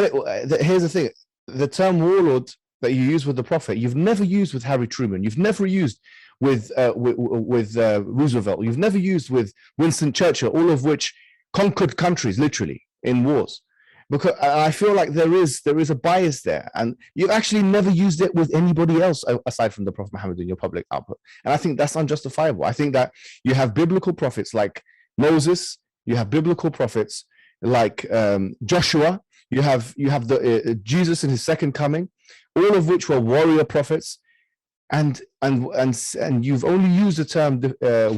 here's the thing: the term warlord that you use with the Prophet, you've never used with Harry Truman. You've never used with Roosevelt. You've never used with Winston Churchill, all of which conquered countries literally in wars. Because I feel like there is a bias there, and you've actually never used it with anybody else aside from the Prophet Muhammad in your public output. And I think that's unjustifiable. I think that you have biblical prophets like Moses, you have biblical prophets like Joshua, you have the Jesus in his second coming, all of which were warrior prophets, and you've only used the term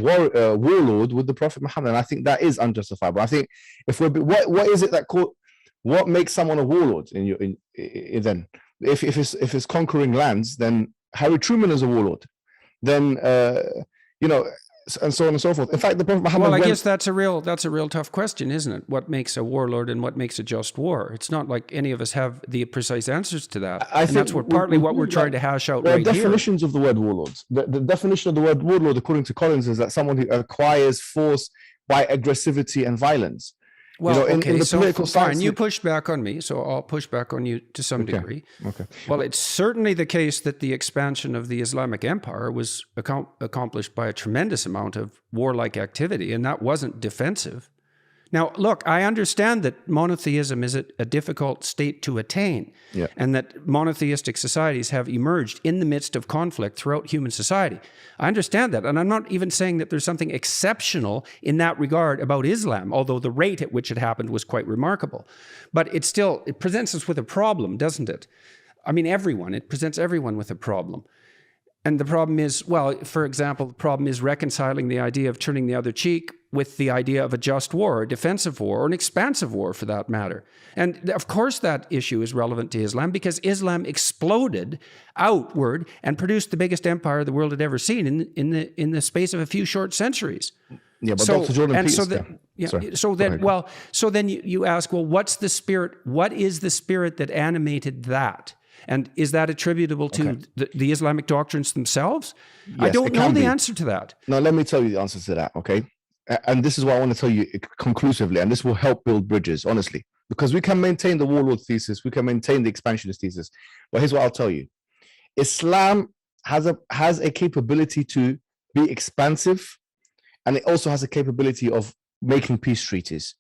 warlord with the Prophet Muhammad, and I think that is unjustifiable. I think if we're what is it that what makes someone a warlord then? If it's conquering lands, then Harry Truman is a warlord. Then and so on and so forth. In fact, the Prophet Muhammad. Well, I guess that's a real tough question, isn't it? What makes a warlord and what makes a just war? It's not like any of us have the precise answers to that. I think that's partly what we're trying to hash out right here. Definitions of the word warlords. The definition of the word warlord, according to Collins, is that someone who acquires force by aggressivity and violence. Well, in the political science, you pushed back on me, so I'll push back on you to some degree. Okay. Well, it's certainly the case that the expansion of the Islamic Empire was accomplished by a tremendous amount of warlike activity, and that wasn't defensive. Now, look, I understand that monotheism is a difficult state to attain, and that monotheistic societies have emerged in the midst of conflict throughout human society. I understand that, and I'm not even saying that there's something exceptional in that regard about Islam, although the rate at which it happened was quite remarkable. But it presents us with a problem, doesn't it? I mean, it presents everyone with a problem. And the problem is, well, for example, the problem is reconciling the idea of turning the other cheek with the idea of a just war, a defensive war, or an expansive war for that matter. And of course that issue is relevant to Islam because Islam exploded outward and produced the biggest empire the world had ever seen in the space of a few short centuries. Yeah, but Dr. Jordan Peterson. So then you ask, well, what's the spirit? What is the spirit that animated that? And is that attributable to the Islamic doctrines themselves? Yes, I don't know the answer to that. No, let me tell you the answer to that, okay? And this is what I want to tell you conclusively, and this will help build bridges, honestly, because we can maintain the warlord thesis, we can maintain the expansionist thesis. But here's what I'll tell you. Islam has a capability to be expansive, and it also has a capability of making peace treaties.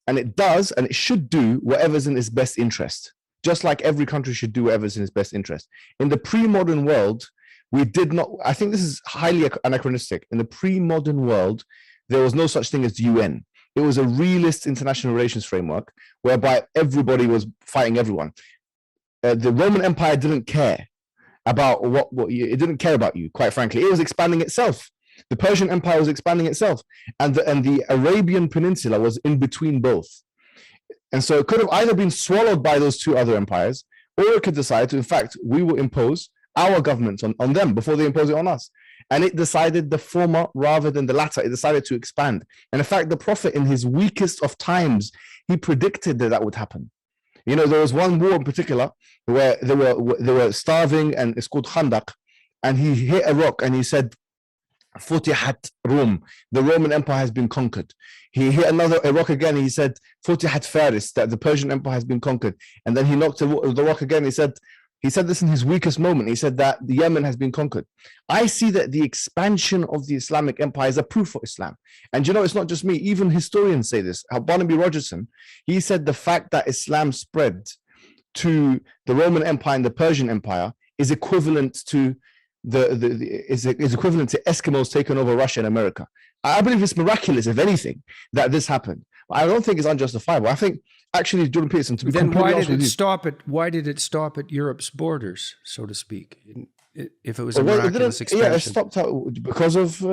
And it does, and it should do whatever's in its best interest. Just like every country should do whatever's in its best interest. In the pre-modern world, we did not, I think this is highly anachronistic. In the pre-modern world, there was no such thing as the UN. It was a realist international relations framework whereby everybody was fighting everyone. The Roman Empire didn't care about it didn't care about you, quite frankly. It was expanding itself. The Persian Empire was expanding itself. And the Arabian Peninsula was in between both. And so it could have either been swallowed by those two other empires, or it could decide to, in fact, we will impose our government on them before they impose it on us. And it decided the former rather than the latter. It decided to expand. And in fact, the Prophet, in his weakest of times, he predicted that would happen. You know, there was one war in particular where they were starving, and it's called Khandaq. And he hit a rock and he said, Futihat Rum, the Roman Empire has been conquered. He hit a rock again. He said, Futihat Faris, that the Persian Empire has been conquered. And then he knocked the rock again. He said this in his weakest moment. He said that the Yemen has been conquered. I see that the expansion of the Islamic Empire is a proof for Islam. And you know, it's not just me. Even historians say this. Barnaby Rogerson, he said the fact that Islam spread to the Roman Empire and the Persian Empire is equivalent to is equivalent to Eskimos taking over Russia and America. I believe it's miraculous, if anything, that this happened. I don't think it's unjustifiable. I think actually, Jordan Peterson, to be then why did it stop at Europe's borders, so to speak? If it was a miraculous expansion, it stopped out because of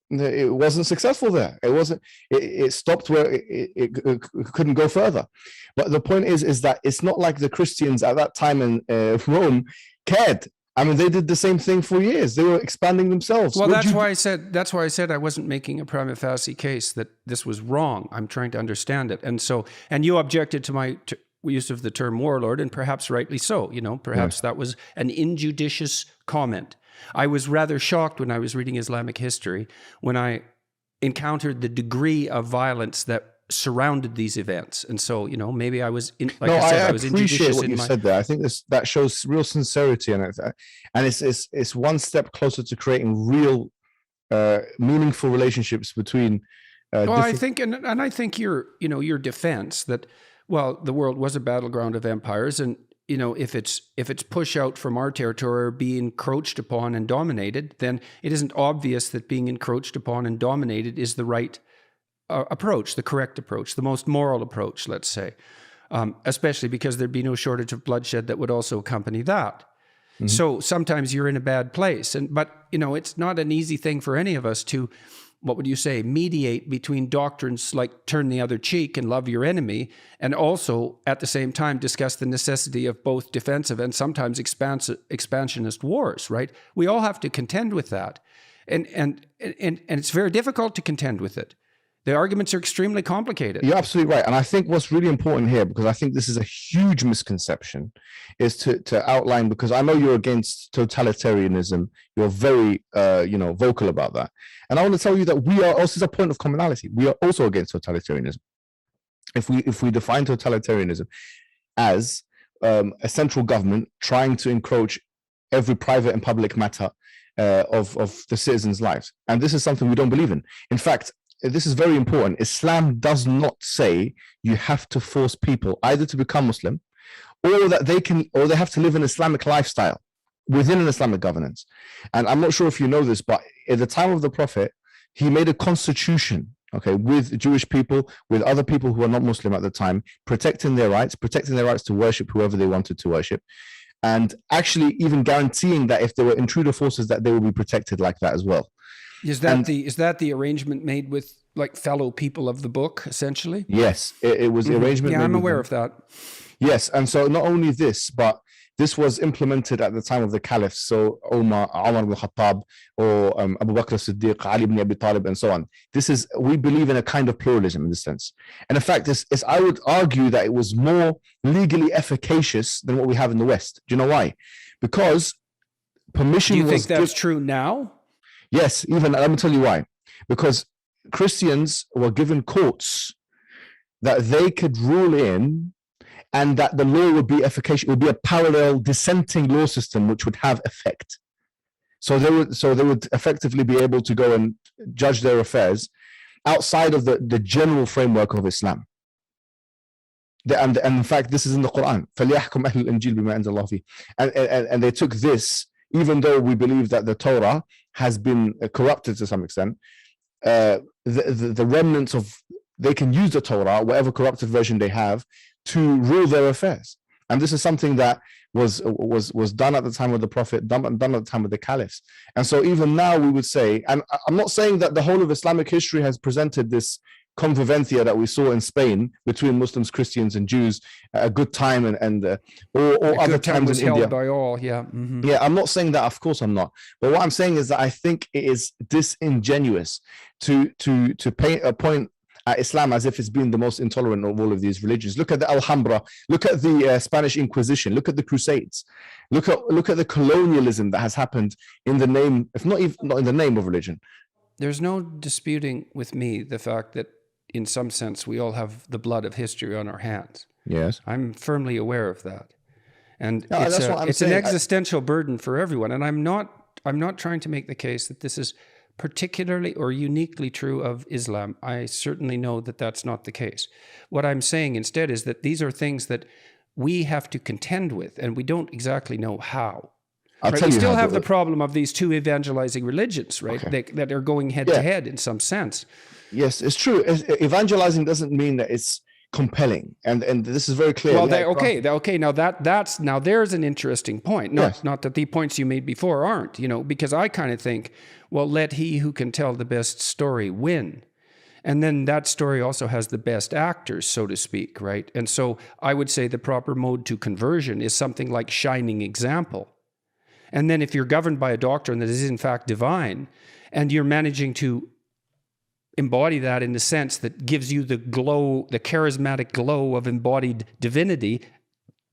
it wasn't successful there. It wasn't. It stopped where it couldn't go further. But the point is that it's not like the Christians at that time in Rome cared. I mean, they did the same thing for years. They were expanding themselves. Well, that's why I said I wasn't making a prima facie case that this was wrong. I'm trying to understand it. And you objected to my use of the term warlord, and perhaps rightly so. You know, perhaps that was an injudicious comment. I was rather shocked when I was reading Islamic history when I encountered the degree of violence that surrounded these events. And so, maybe I was I appreciate what you said there. I think that shows real sincerity, and it's one step closer to creating real meaningful relationships between I think, and I think your defense that, well, the world was a battleground of empires, and if it's push out from our territory or be encroached upon and dominated, then it isn't obvious that being encroached upon and dominated is the right approach, the correct approach, the most moral approach, let's say, especially because there'd be no shortage of bloodshed that would also accompany that. Mm-hmm. So sometimes you're in a bad place, but it's not an easy thing for any of us to, what would you say, mediate between doctrines like turn the other cheek and love your enemy, and also at the same time discuss the necessity of both defensive and sometimes expansionist wars, right? We all have to contend with that. And it's very difficult to contend with it. The arguments are extremely complicated. You're absolutely right. And I think what's really important here, because I think this is a huge misconception, is to outline, because I know you're against totalitarianism. You're very, vocal about that. And I want to tell you that we are also a point of commonality. We are also against totalitarianism. If we define totalitarianism as a central government trying to encroach every private and public matter of the citizens' lives. And this is something we don't believe in. In fact, this is very important. Islam does not say you have to force people either to become Muslim or that they have to live an Islamic lifestyle within an Islamic governance. And I'm not sure if you know this, but at the time of the Prophet, he made a constitution, with Jewish people, with other people who are not Muslim at the time, protecting their rights to worship whoever they wanted to worship, and actually even guaranteeing that if there were intruder forces, that they will be protected like that as well. Is that the arrangement made with like fellow people of the book, essentially? Yes, it was the arrangement. Yeah, I'm aware of that. Yes, and so not only this, but this was implemented at the time of the caliphs. So Umar ibn Khattab, or Abu Bakr as-Siddiq, Ali ibn Abi Talib, and so on. We believe in a kind of pluralism in this sense. And in fact, I would argue that it was more legally efficacious than what we have in the West. Do you know why? Because permission was... Do you think that's true now? Yes, even, let me tell you why. Because Christians were given courts that they could rule in, and that the law would be efficacious. It would be a parallel dissenting law system which would have effect. So they would effectively be able to go and judge their affairs outside of the general framework of Islam. And in fact, this is in the Quran. فَلْيَحْكُمْ أَهْلُ الْإِنْجِيلِ بِمَا أَنزَلَ اللَّهُ فِيهِ. And they took this, even though we believe that the Torah has been corrupted to some extent, the remnants of, they can use the Torah, whatever corrupted version they have, to rule their affairs. And this is something that was done at the time of the Prophet, done at the time of the caliphs. And so even now we would say, and I'm not saying that the whole of Islamic history has presented this convivencia that we saw in Spain between Muslims, Christians, and Jews, a good time, or other times in India. By all, yeah. Mm-hmm. Yeah, I'm not saying that. Of course, I'm not. But what I'm saying is that I think it is disingenuous to point at Islam as if it's been the most intolerant of all of these religions. Look at the Alhambra. Look at the Spanish Inquisition. Look at the Crusades. Look at the colonialism that has happened in the name, if not even not in the name of religion. There's no disputing with me the fact that, in some sense, we all have the blood of history on our hands. Yes, I'm firmly aware of that, and no, it's an existential burden for everyone. And I'm not trying to make the case that this is particularly or uniquely true of Islam. I certainly know that that's not the case. What I'm saying instead is that these are things that we have to contend with, and we don't exactly know how. Right? We still have the problem of these two evangelizing religions, right? Okay. That are going head to head in some sense. Yes, it's true. Evangelizing doesn't mean that it's compelling, and this is very clear. Well, okay. Now there's an interesting point. Not that the points you made before aren't, because I kind of think, well, let he who can tell the best story win. And then that story also has the best actors, so to speak, right? And so I would say the proper mode to conversion is something like shining example. And then if you're governed by a doctrine that is in fact divine, and you're managing to embody that in the sense that gives you the glow, the charismatic glow of embodied divinity,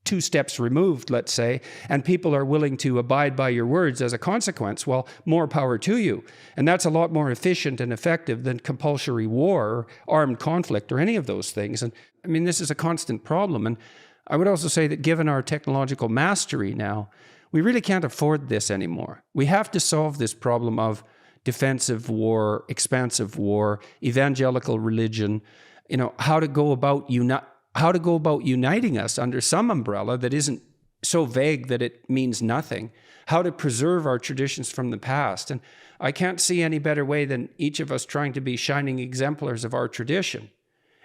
2 steps removed, let's say, and people are willing to abide by your words as a consequence, well, more power to you. And that's a lot more efficient and effective than compulsory war, armed conflict, or any of those things. And I mean, this is a constant problem. And I would also say that given our technological mastery now, we really can't afford this anymore. We have to solve this problem of defensive war, expansive war, evangelical religion, how to go about uniting us under some umbrella that isn't so vague that it means nothing, how to preserve our traditions from the past. And I can't see any better way than each of us trying to be shining exemplars of our tradition,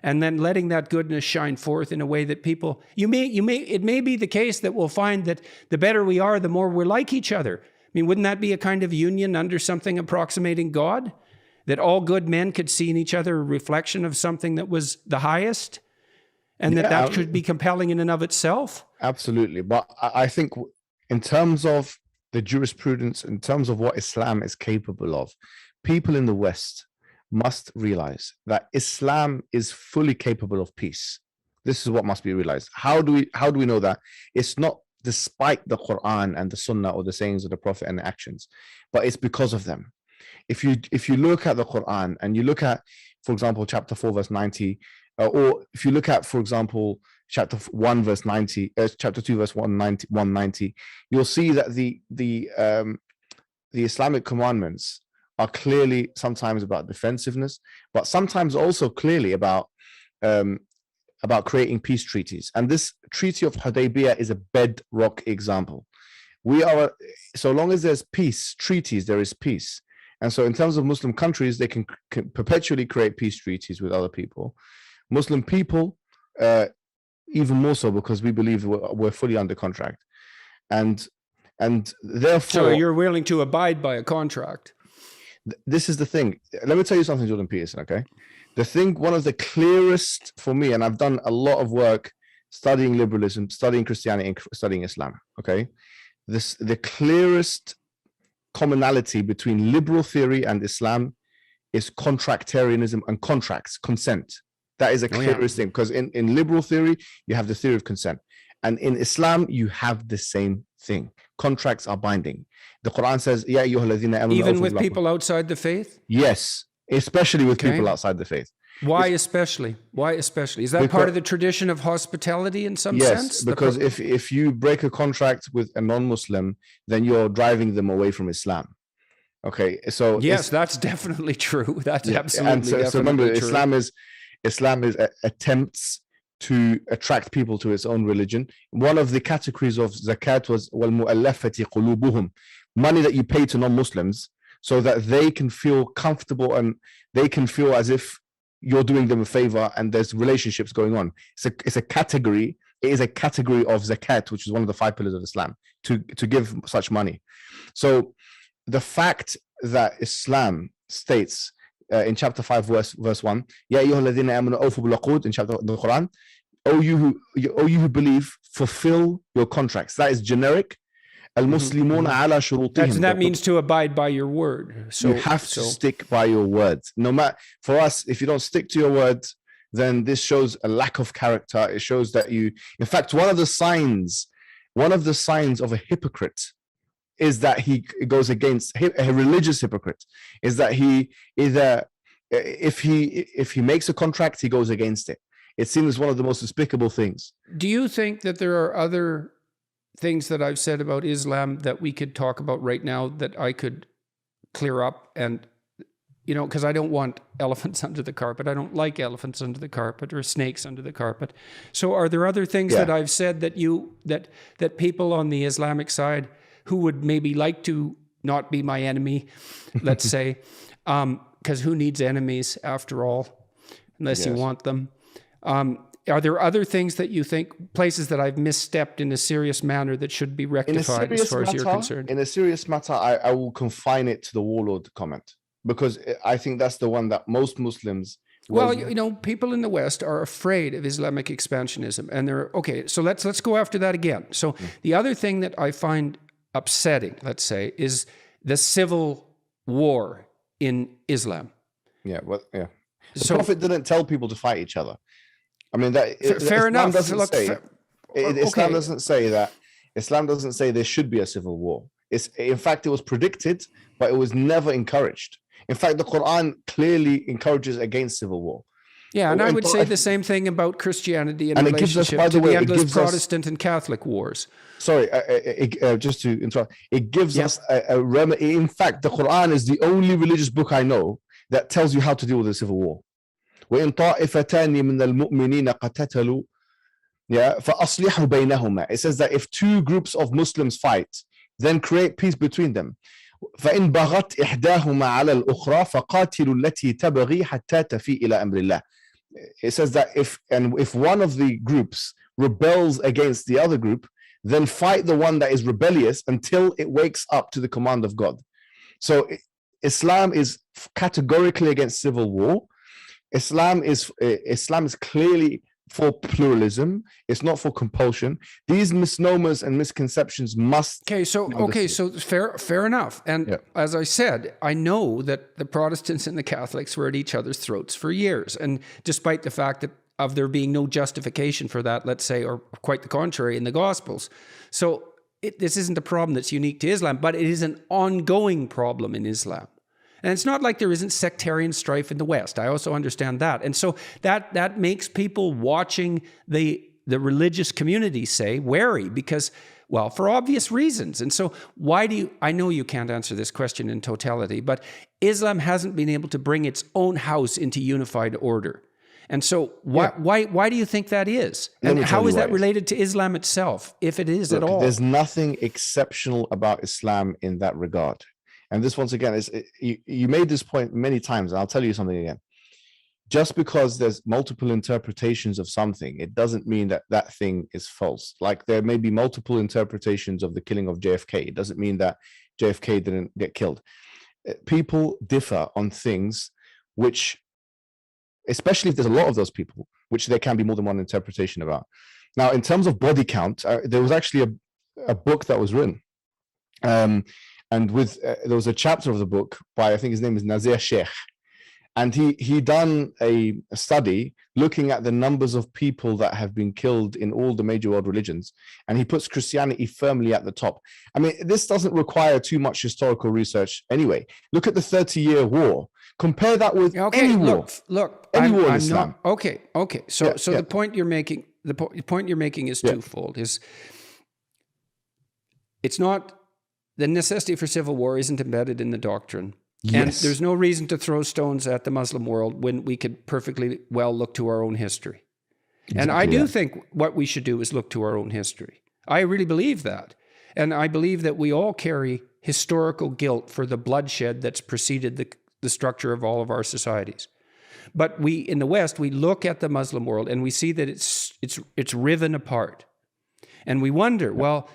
and then letting that goodness shine forth in a way that people, it may be the case that we'll find that the better we are, the more we're like each other. I mean, wouldn't that be a kind of union under something approximating God? That all good men could see in each other a reflection of something that was the highest? And that should be compelling in and of itself? Absolutely. But I think in terms of the jurisprudence, in terms of what Islam is capable of, people in the West must realize that Islam is fully capable of peace. This is what must be realized. How do we know that? It's not despite the Quran and the Sunnah or the sayings of the Prophet and the actions, but it's because of them. If you look at the Quran and you look at, for example, chapter 4 verse 90, or if you look at, for example, chapter 1 verse 90, chapter 2 verse 190, you'll see that the Islamic commandments are clearly sometimes about defensiveness, but sometimes also clearly about creating peace treaties. And this Treaty of Hudaybiyah is a bedrock example. So long as there's peace treaties, there is peace. And so in terms of Muslim countries, they can perpetually create peace treaties with other people. Muslim people, even more so, because we believe we're fully under contract. And therefore... So you're willing to abide by a contract? This is the thing. Let me tell you something, Jordan Peterson, okay? One of the clearest for me, and I've done a lot of work studying liberalism, studying Christianity, and studying Islam, okay? The clearest commonality between liberal theory and Islam is contractarianism and contracts, consent. That is a clearest thing, because in liberal theory, you have the theory of consent. And in Islam, you have the same thing. Contracts are binding. The Quran says, "Ya ayyuhalladhina amanu." Even with people outside the faith? Yes, especially with people outside the faith. Why especially? Why especially? Is that part of the tradition of hospitality in some sense? Yes, because if you break a contract with a non-Muslim, then you're driving them away from Islam. Okay, so yes, that's definitely true. That's absolutely so remember, true. Islam is attempts to attract people to its own religion. One of the categories of zakat was وَالْمُؤَلَّفَةِ قُلُوبُهُم, money that you pay to non-Muslims so that they can feel comfortable and they can feel as if you're doing them a favor and there's relationships going on. It's a category. It is a category of zakat, which is one of the 5 pillars of Islam, to give such money. So the fact that Islam states in chapter 5 verse 1, Ya ayyuhalladhina amanu awfu bil uqud, in chapter the Quran, O you who believe, fulfill your contracts. That is generic. Al-Muslimuna ala shurutihim. That means to abide by your word. So you have to stick by your words. No matter, for us, if you don't stick to your words, then this shows a lack of character. It shows that you, in fact, one of the signs of a hypocrite is that he goes against a religious hypocrite, is that he either, if he makes a contract, he goes against it. It seems one of the most despicable things. Do you think that there are other things that I've said about Islam that we could talk about right now that I could clear up? And, because I don't want elephants under the carpet. I don't like elephants under the carpet or snakes under the carpet. So are there other things that I've said that people on the Islamic side who would maybe like to not be my enemy, let's say, because who needs enemies after all, unless you want them? Are there other things that you think, places that I've misstepped in a serious manner that should be rectified as far as you're concerned? In a serious matter, I will confine it to the warlord comment, because I think that's the one that most Muslims... Well, people in the West are afraid of Islamic expansionism, and they're, okay, so let's go after that again. So the other thing that I find upsetting, let's say, is the civil war in Islam. The Prophet didn't tell people to fight each other. I mean, that fair enough. Look, Islam doesn't say that. Islam doesn't say there should be a civil war. In fact, it was predicted, but it was never encouraged. In fact, the Quran clearly encourages against civil war. Yeah, and I would say the same thing about Christianity in relationship to the endless Protestant and Catholic wars. Sorry, just to interrupt. It gives us a remedy. In fact, the Quran is the only religious book I know that tells you how to deal with a civil war. وَإِن طَائِفَتَانِ مِنَ الْمُؤْمِنِينَ قَتَتَلُوا فَأَصْلِحُوا بَيْنَهُمَا. It says that if two groups of Muslims fight, then create peace between them. فَإِن بَغَتْ إِحْدَاهُمَا عَلَى الْأُخْرَى فَقَاتِلُوا الَّتِي تَبْغِي حَتَّى تَفِيءَ إِلَى أَمْرِ اللَّهِ. It says that if one of the groups rebels against the other group, then fight the one that is rebellious until it wakes up to the command of God. So Islam is categorically against civil war. Islam is clearly for pluralism. It's not for compulsion. These misnomers and misconceptions must. So fair enough. And as I said, I know that the Protestants and the Catholics were at each other's throats for years, and despite the fact that of there being no justification for that, let's say, or quite the contrary in the Gospels. So this isn't a problem that's unique to Islam, but it is an ongoing problem in Islam. And it's not like there isn't sectarian strife in the West. I also understand that. And so that makes people watching the religious community, say, wary because, well, for obvious reasons. And so I know you can't answer this question in totality, but Islam hasn't been able to bring its own house into unified order. And so why do you think that is? And how is that related to Islam itself, if it is at all? There's nothing exceptional about Islam in that regard. And this, once again, is you made this point many times, and I'll tell you something again. Just because there's multiple interpretations of something, it doesn't mean that that thing is false. Like there may be multiple interpretations of the killing of JFK. It doesn't mean that JFK didn't get killed. People differ on things which, especially if there's a lot of those people, which there can be more than one interpretation about. Now, in terms of body count, there was actually a book that was written. And there was a chapter of the book by, I think his name is Nazir Sheikh. And he done a study looking at the numbers of people that have been killed in all the major world religions. And he puts Christianity firmly at the top. I mean, this doesn't require too much historical research anyway. Look at the 30-year war. Compare that with any war. Look, any war in Islam. Okay. So the point you're making, is twofold. It's not, the necessity for civil war isn't embedded in the doctrine. Yes. And there's no reason to throw stones at the Muslim world when we could perfectly well look to our own history. Exactly, and I do think what we should do is look to our own history. I really believe that. And I believe that we all carry historical guilt for the bloodshed that's preceded the structure of all of our societies. But we, in the West, we look at the Muslim world and we see that it's riven apart. And we wonder, well,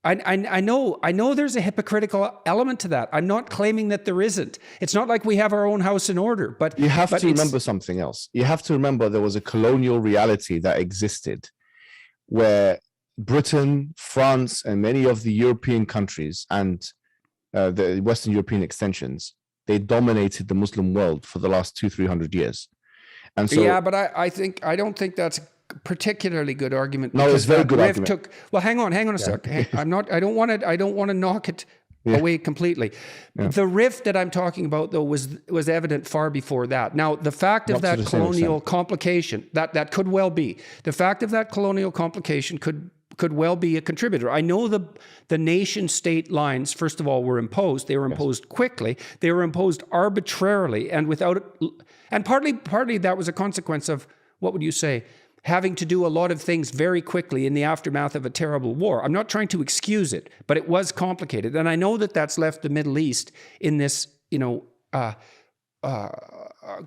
I know there's a hypocritical element to that. I'm not claiming that there isn't. It's not like we have our own house in order, but you have to remember something else. You have to remember there was a colonial reality that existed where Britain, France, and many of the European countries and the Western European extensions, they dominated the Muslim world for the last 200-300 years. And so, but I don't think that's particularly good argument. No, it's very good argument. Hang on a sec. I don't want to knock it away completely. Yeah. The rift that I'm talking about, though, was evident far before that. Now, the fact of that colonial complication, that could well be. The fact of that colonial complication could well be a contributor. I know the nation state lines, first of all, were imposed. They were imposed quickly. They were imposed arbitrarily and partly that was a consequence of, what would you say, having to do a lot of things very quickly in the aftermath of a terrible war. I'm not trying to excuse it, but it was complicated. And I know that that's left the Middle East in this,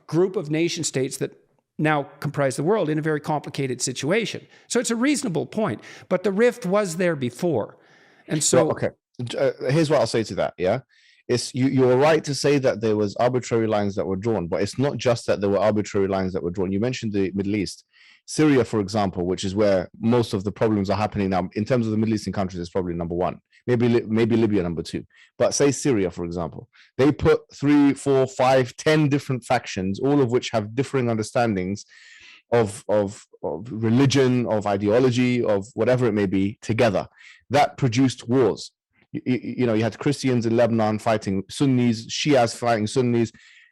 group of nation states that now comprise the world in a very complicated situation. So it's a reasonable point, but the rift was there before. And so... Okay, here's what I'll say to that, yeah? You're right to say that there was arbitrary lines that were drawn, but it's not just that there were arbitrary lines that were drawn. You mentioned the Middle East. Syria, for example, which is where most of the problems are happening now, in terms of the Middle Eastern countries, it's probably number one. Maybe Libya number two. But say Syria, for example, they put 3, 4, 5, 10 different factions, all of which have differing understandings of religion, of ideology, of whatever it may be, together. That produced wars. You had Christians in Lebanon fighting Sunnis, Shias fighting Sunnis,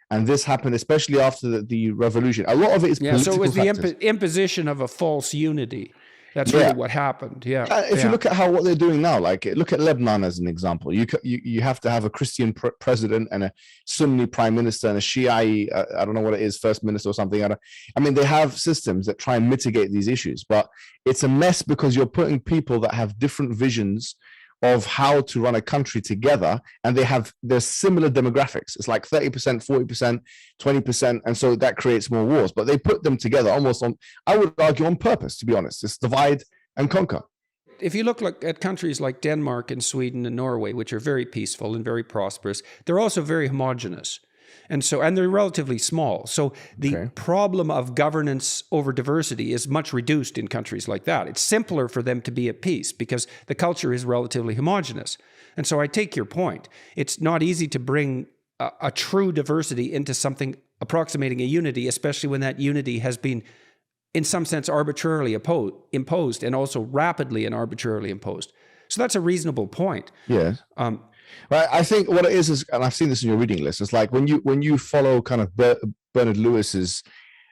and this happened especially after the revolution. A lot of it is political so it was factors. the imposition of a false unity. That's really what happened. Yeah. If you look at what they're doing now, like look at Lebanon as an example. You have to have a Christian president and a Sunni prime minister and a Shiite, I don't know what it is, first minister or something. I mean, they have systems that try and mitigate these issues, but it's a mess because you're putting people that have different visions of how to run a country together, and there's similar demographics. It's like 30%, 40%, 20%, and so that creates more wars. But they put them together almost on, I would argue, on purpose, to be honest. It's divide and conquer. If you look at countries like Denmark and Sweden and Norway, which are very peaceful and very prosperous, they're also very homogenous. And they're relatively small. So the problem of governance over diversity is much reduced in countries like that. It's simpler for them to be at peace because the culture is relatively homogenous. And so I take your point. It's not easy to bring a true diversity into something approximating a unity, especially when that unity has been, in some sense, arbitrarily imposed and also rapidly and arbitrarily imposed. So that's a reasonable point. Yes. Right. I think what it is, and I've seen this in your reading list, it's like when you follow kind of Bernard Lewis's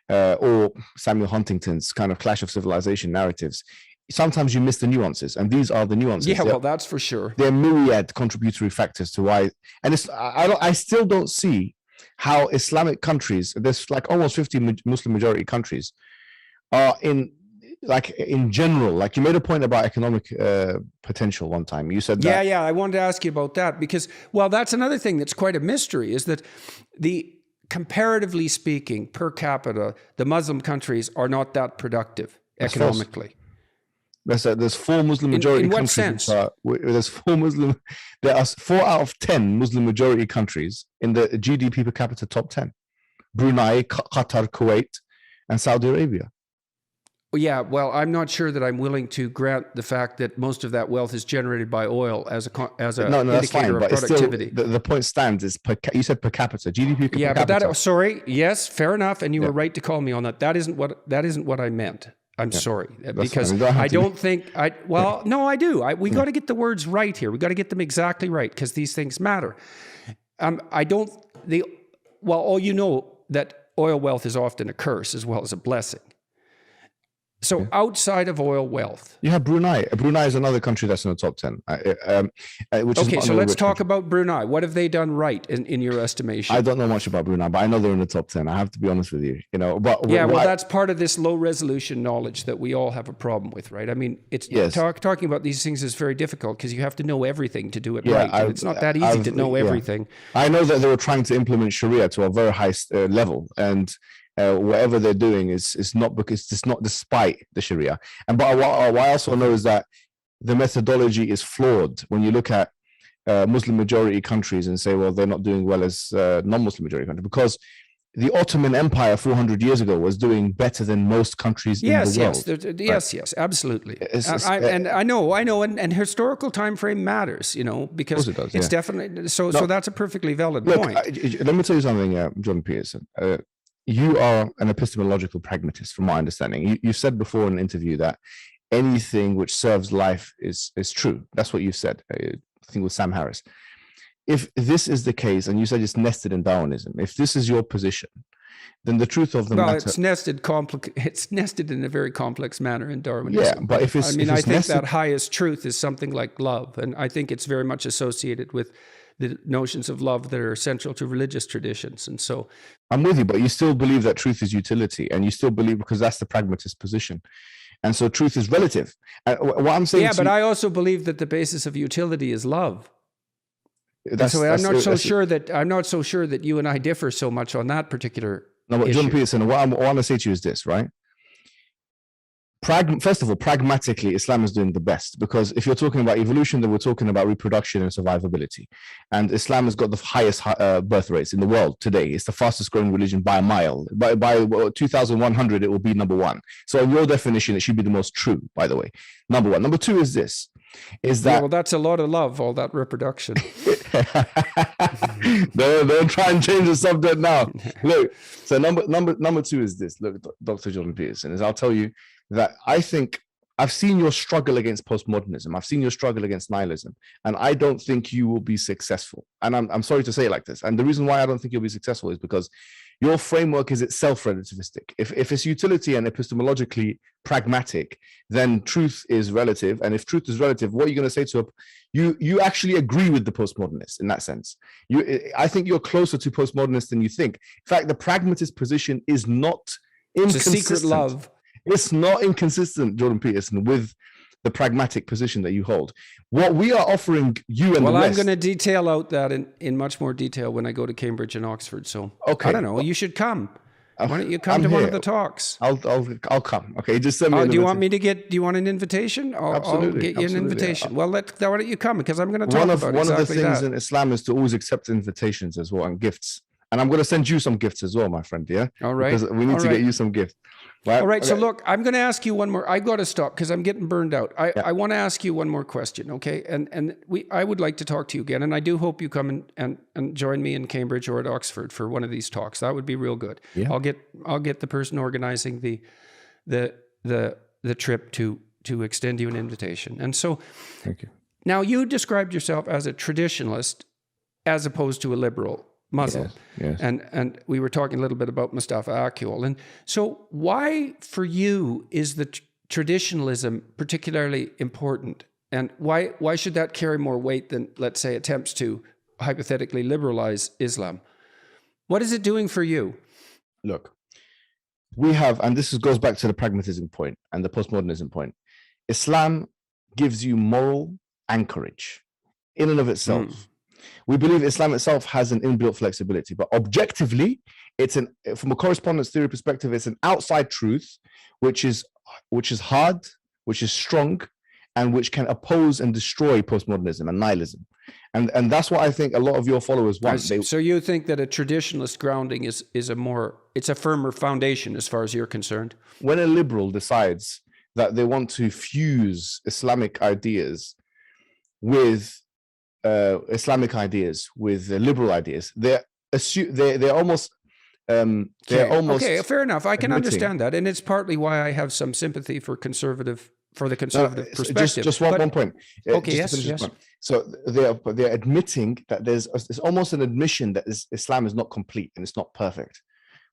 or Samuel Huntington's kind of Clash of Civilization narratives, sometimes you miss the nuances, and these are the nuances. Yeah, well, that's for sure. There are myriad contributory factors to why, and I still don't see how Islamic countries, there's like almost 50 Muslim majority countries, are in general, like you made a point about economic potential one time. You said that. Yeah, I wanted to ask you about that because, well, that's another thing that's quite a mystery, is that comparatively speaking, per capita, the Muslim countries are not that productive economically. There's 4 Muslim majority countries. In what sense? There are 4 out of 10 Muslim majority countries in the GDP per capita top 10. Brunei, Qatar, Kuwait, and Saudi Arabia. Yeah, well, I'm not sure that I'm willing to grant the fact that most of that wealth is generated by oil as a indicator of productivity. Still, the point stands is you said per capita, GDP per capita. Yeah, but yes, fair enough, and you were right to call me on that. That isn't what I meant. I'm sorry, because I don't think no, I do. We got to get the words right here. We got to get them exactly right because these things matter. You know that oil wealth is often a curse as well as a blessing. So outside of oil wealth, you have Brunei. Brunei is another country that's in the top 10. So let's talk about Brunei. What have they done right in your estimation? I don't know much about Brunei, but I know they're in the top 10. I have to be honest with you. But that's part of this low resolution knowledge that we all have a problem with, right? I mean, talking about these things is very difficult because you have to know everything to do it right. And it's not that easy to know everything. I know that they were trying to implement Sharia to a very high level, and whatever they're doing is not because it's not despite the Sharia. But what I also know is that the methodology is flawed when you look at Muslim majority countries and say, well, they're not doing well as non-Muslim majority countries, because the Ottoman Empire 400 years ago was doing better than most countries in the world. Yes, absolutely. And I know, and historical time frame matters, because it's definitely so. So that's a perfectly valid point. Let me tell you something, John Peterson. You are an epistemological pragmatist, from my understanding. You said before in an interview that anything which serves life is true. That's what you said, I think with Sam Harris. If this is the case, and you said it's nested in Darwinism, if this is your position, then the truth of the matter... It's nested in a very complex manner in Darwinism. Yeah, but if it's... I think that highest truth is something like love, and I think it's very much associated with the notions of love that are central to religious traditions. And so I'm with you, but you still believe that truth is utility, and you still believe, because that's the pragmatist position. And so truth is relative. What I'm saying, but I also believe that the basis of utility is love. I'm not so sure that you and I differ so much on that particular issue. John Peterson, what I want to say to you is this, right? First of all, pragmatically, Islam is doing the best, because if you're talking about evolution, then we're talking about reproduction and survivability. And Islam has got the highest birth rates in the world today. It's the fastest growing religion by a mile. By 2100, it will be number 1. So in your definition, it should be the most true, by the way. Number 1. Number 2 is this, is that... well, that's a lot of love, all that reproduction. Don't try and change the subject now. Look, so number two is this. Look, Dr. Jordan Peterson, is I'll tell you that I think I've seen your struggle against postmodernism. I've seen your struggle against nihilism, and I don't think you will be successful. And I'm sorry to say it like this. And the reason why I don't think you'll be successful is because your framework is itself relativistic. If it's utility and epistemologically pragmatic, then truth is relative. And if truth is relative, what are you going to say to you actually agree with the postmodernists in that sense. I think you're closer to postmodernists than you think. In fact, the pragmatist position is not inconsistent. It's a secret love. It's not inconsistent, Jordan Peterson, with the pragmatic position that you hold. What we are offering you and well, the rest... I'm going to detail out that in much more detail when I go to Cambridge and Oxford. So okay. I don't know. You should come. Why don't you come to one of the talks? I'll come. Okay, just send me. Do you want me to get? Do you want an invitation? Absolutely. I'll get you an invitation. Yeah. Well, why don't you come? Because I'm going to talk about one exactly of the things that. in Islam is to always accept invitations as well and gifts. And I'm going to send you some gifts as well, my friend. Yeah. All right. Because we need to get you some gifts. Right? All right. Okay. So look, I'm going to ask you one more. I've got to stop because I'm getting burned out. I want to ask you one more question. Okay. And I would like to talk to you again. And I do hope you come and join me in Cambridge or at Oxford for one of these talks. That would be real good. Yeah. I'll get the person organizing the trip to extend you an invitation. And so thank you. Now you described yourself as a traditionalist as opposed to a liberal Muslim. Yes. And we were talking a little bit about Mustafa Akyol. And so why for you is the traditionalism particularly important? And why should that carry more weight than, let's say, attempts to hypothetically liberalize Islam? What is it doing for you? Look, we have, and this goes back to the pragmatism point and the postmodernism point. Islam gives you moral anchorage in and of itself. We believe Islam itself has an inbuilt flexibility, but objectively, from a correspondence theory perspective, it's an outside truth, which is hard, which is strong, and which can oppose and destroy postmodernism and nihilism. And that's what I think a lot of your followers want. So you think that a traditionalist grounding is it's a firmer foundation as far as you're concerned? When a liberal decides that they want to fuse Islamic ideas with liberal ideas, they're almost okay, fair enough. I can understand that, and it's partly why I have some sympathy for the conservative perspective. Just one point. Okay, yes. So they're admitting that it's almost an admission that Islam is not complete and it's not perfect.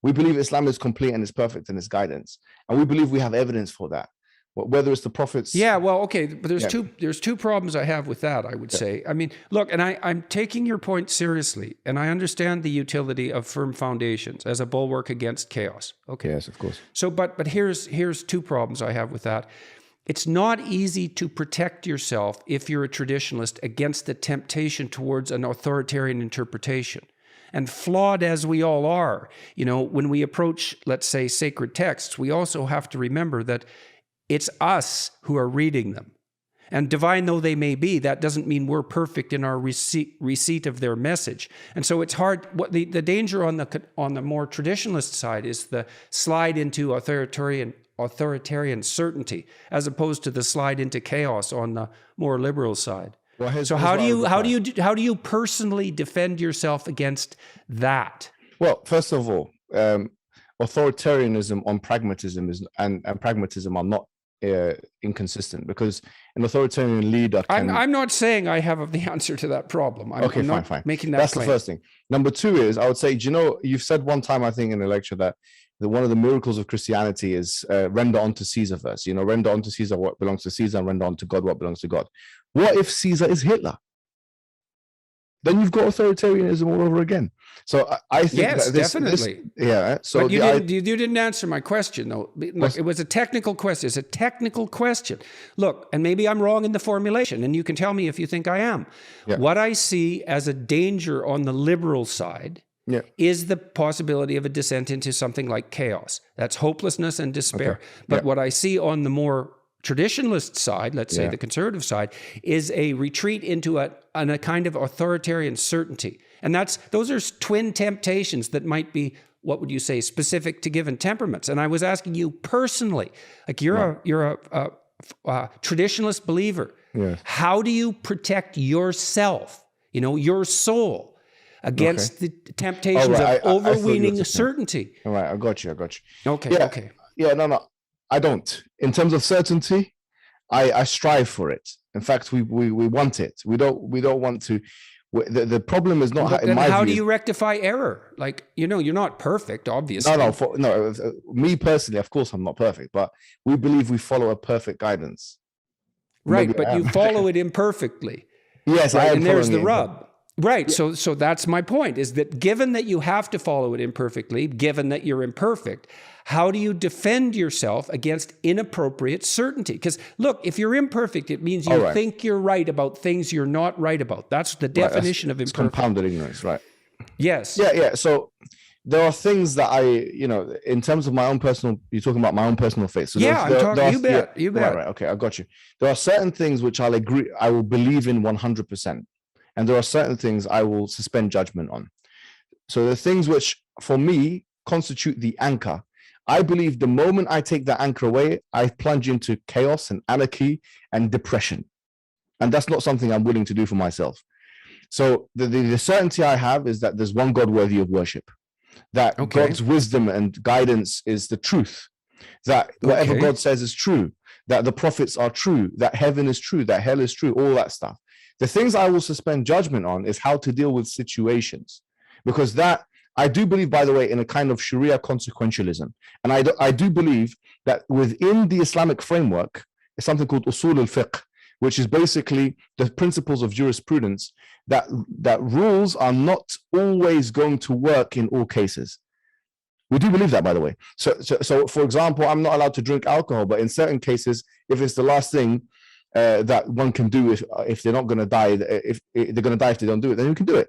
We believe Islam is complete and it's perfect in its guidance, and we believe we have evidence for that. Whether it's the prophets. Yeah, well, okay, but there's two problems I have with that, I would say. I mean, look, and I'm taking your point seriously, and I understand the utility of firm foundations as a bulwark against chaos. Okay. Yes, of course. So, but here's two problems I have with that. It's not easy to protect yourself if you're a traditionalist against the temptation towards an authoritarian interpretation. And flawed as we all are, when we approach, let's say, sacred texts, we also have to remember that it's us who are reading them. And divine though they may be, that doesn't mean we're perfect in our receipt of their message. And so it's hard. What the danger on the more traditionalist side is the slide into authoritarian certainty, as opposed to the slide into chaos on the more liberal side. Well, so how do you personally defend yourself against that? Well, first of all, authoritarianism on pragmatism and pragmatism are not inconsistent, because an authoritarian leader can... I'm not saying I have the answer to that problem. I'm not fine. Making that That's claim. The first thing. Number two is, I would say, you've said one time, I think in a lecture, that one of the miracles of Christianity is render unto Caesar verse. Render unto Caesar what belongs to Caesar, and render unto God what belongs to God. What if Caesar is Hitler? Then you've got authoritarianism all over again. So I think yes, definitely. So but you didn't answer my question, though. Look, it was a technical question. It's a technical question. Look, and maybe I'm wrong in the formulation, and you can tell me if you think I am. Yeah. What I see as a danger on the liberal side is the possibility of a descent into something like chaos. That's hopelessness and despair. Okay. But what I see on the more traditionalist side, let's say the conservative side, is a retreat into a kind of authoritarian certainty. And those are twin temptations that might be, what would you say, specific to given temperaments. And I was asking you personally, like you're a traditionalist believer. Yes. How do you protect yourself your soul against the temptations right. of I thought you were overweening saying- certainty. All right, I got you. Okay, Yeah. okay. Yeah, no, I don't. In terms of certainty, I strive for it. In fact, we want it. We don't want to. The problem is not But in then my how view. do you rectify error? Like, you're not perfect, obviously. No. Me personally, of course, I'm not perfect, but we believe we follow a perfect guidance. Right, Maybe but I you am. follow it imperfectly. Yes, I Right, am. and there's the following it. rub. Right, so that's my point, is that given that you have to follow it imperfectly, given that you're imperfect, how do you defend yourself against inappropriate certainty? Because look, if you're imperfect, it means you All right. think you're right about things you're not right about. That's the definition of It's imperfect. compounded ignorance, right? Yes. Yeah. So there are things that in terms of my own personal, you're talking about my own personal faith. So Yeah, I'm talking, you bet. Right. Okay, I got you. There are certain things which I will believe in 100%. And there are certain things I will suspend judgment on. So the things which, for me, constitute the anchor. I believe the moment I take that anchor away, I plunge into chaos and anarchy and depression. And that's not something I'm willing to do for myself. So the certainty I have is that there's one God worthy of worship, that God's wisdom and guidance is the truth, that whatever God says is true, that the prophets are true, that heaven is true, that hell is true, all that stuff. The things I will suspend judgment on is how to deal with situations, because that I do believe, by the way, in a kind of Sharia consequentialism. And I do believe that within the Islamic framework is something called usul al-fiqh, which is basically the principles of jurisprudence, that rules are not always going to work in all cases. We do believe that, by the way. So for example, I'm not allowed to drink alcohol, but in certain cases, if it's the last thing that one can do if they're not going to die, if they're going to die if they don't do it, then you can do it.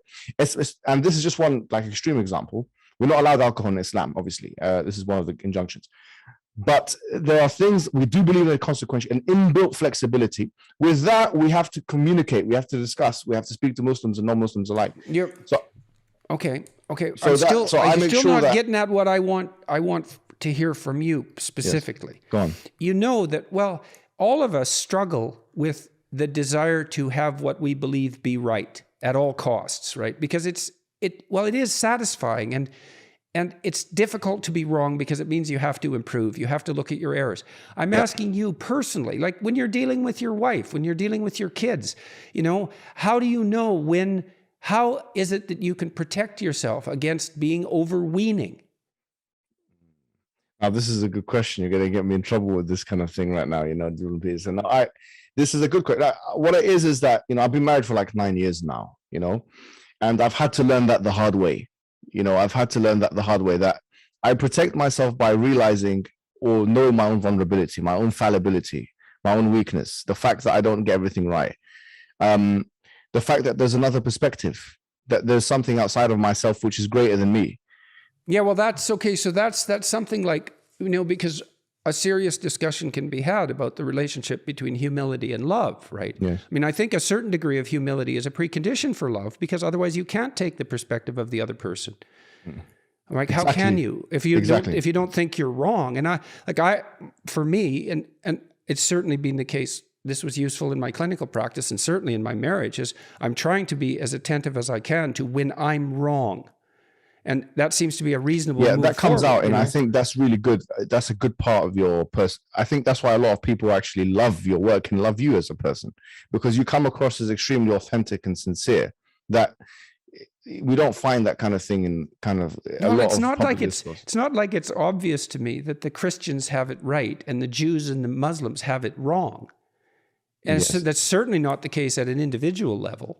And this is just one extreme example. We're not allowed alcohol in Islam, obviously. This is one of the injunctions. But there are things we do believe in, a consequential and inbuilt flexibility. With that, we have to communicate, we have to discuss, we have to speak to Muslims and non-Muslims alike. Okay. So I'm still not getting at what I want to hear from you specifically. Yes. Go on. You know that, well, all of us struggle with the desire to have what we believe be right at all costs, right? Because it is satisfying and it's difficult to be wrong because it means you have to improve. You have to look at your errors. I'm asking you personally, like when you're dealing with your wife, when you're dealing with your kids, how do you know how is it that you can protect yourself against being overweening? Now, this is a good question. You're going to get me in trouble with this kind of thing right now, this is a good question. What it is that, I've been married for like 9 years now, and I've had to learn that the hard way. That I protect myself by realizing or knowing my own vulnerability, my own fallibility, my own weakness, the fact that I don't get everything right. The fact that there's another perspective, that there's something outside of myself which is greater than me. Yeah, well, that's okay. So that's something like, because a serious discussion can be had about the relationship between humility and love, right? Yes. I mean, I think a certain degree of humility is a precondition for love, because otherwise you can't take the perspective of the other person. Like, how can you if you don't think you're wrong? And for me, and it's certainly been the case. This was useful in my clinical practice and certainly in my marriage, is I'm trying to be as attentive as I can to when I'm wrong. And that seems to be a reasonable move that comes forward, out. And I think that's really good. That's a good part of your person. I think that's why a lot of people actually love your work and love you as a person, because you come across as extremely authentic and sincere, that we don't find that kind of thing in kind of it's not like it's obvious to me that the Christians have it right and the Jews and the Muslims have it wrong. And so that's certainly not the case at an individual level.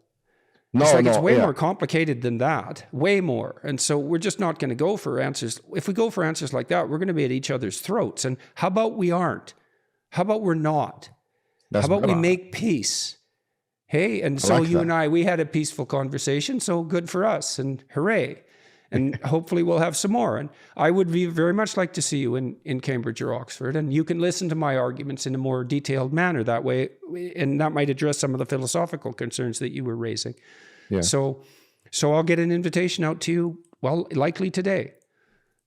It's way more complicated than that, way more. And so we're just not going to go for answers. If we go for answers like that, we're going to be at each other's throats. And how about we aren't? How about we're not? How about we make peace? Hey, and so you and I, we had a peaceful conversation, so good for us, and hooray. And hopefully we'll have some more. And I would very much like to see you in Cambridge or Oxford, and you can listen to my arguments in a more detailed manner that way, and that might address some of the philosophical concerns that you were raising. Yeah. So I'll get an invitation out to you, well, likely today.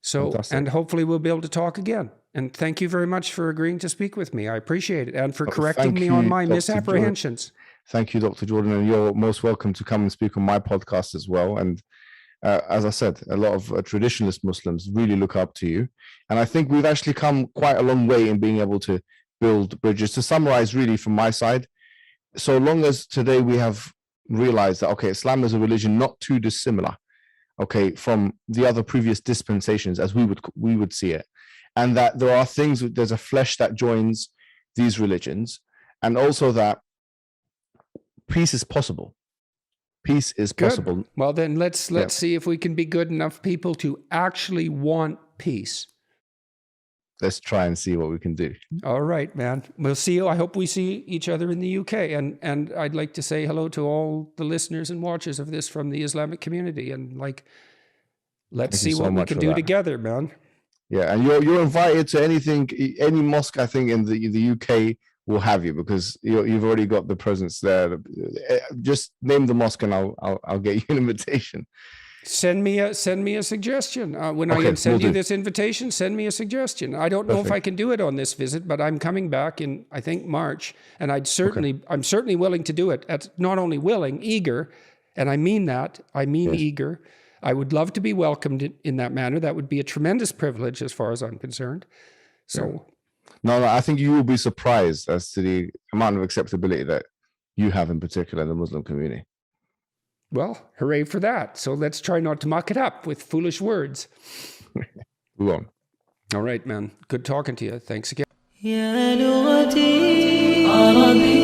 So, fantastic. And hopefully we'll be able to talk again. And thank you very much for agreeing to speak with me. I appreciate it. And for correcting me on my misapprehensions. Thank you, Dr. Jordan, and you're most welcome to come and speak on my podcast as well. And as I said, a lot of traditionalist Muslims really look up to you. And I think we've actually come quite a long way in being able to build bridges. To summarize really from my side, so long as today we have realized that, okay, Islam is a religion not too dissimilar, okay, from the other previous dispensations as we would see it. And that there are things, there's a flesh that joins these religions, and also that peace is possible. Peace is possible. Good. Well, then let's see if we can be good enough people to actually want peace. Let's try and see what we can do. All right, man. We'll see you. I hope we see each other in the UK. And I'd like to say hello to all the listeners and watchers of this from the Islamic community. And let's see what we can do together, man. Yeah, and you're invited to any mosque, I think, in the UK will have you, because you've already got the presence there. Just name the mosque and I'll get you an invitation. Send me a suggestion. When I send you this invitation, send me a suggestion. I don't know if I can do it on this visit, but I'm coming back in, I think, March, and I'm certainly willing to do it. Not only willing, eager, and I mean that. I mean eager. I would love to be welcomed in that manner. That would be a tremendous privilege as far as I'm concerned. So, no, I think you will be surprised as to the amount of acceptability that you have in particular in the Muslim community. Well, hooray for that. So let's try not to muck it up with foolish words. Move on. All right, man. Good talking to you. Thanks again. يا لغتي عربية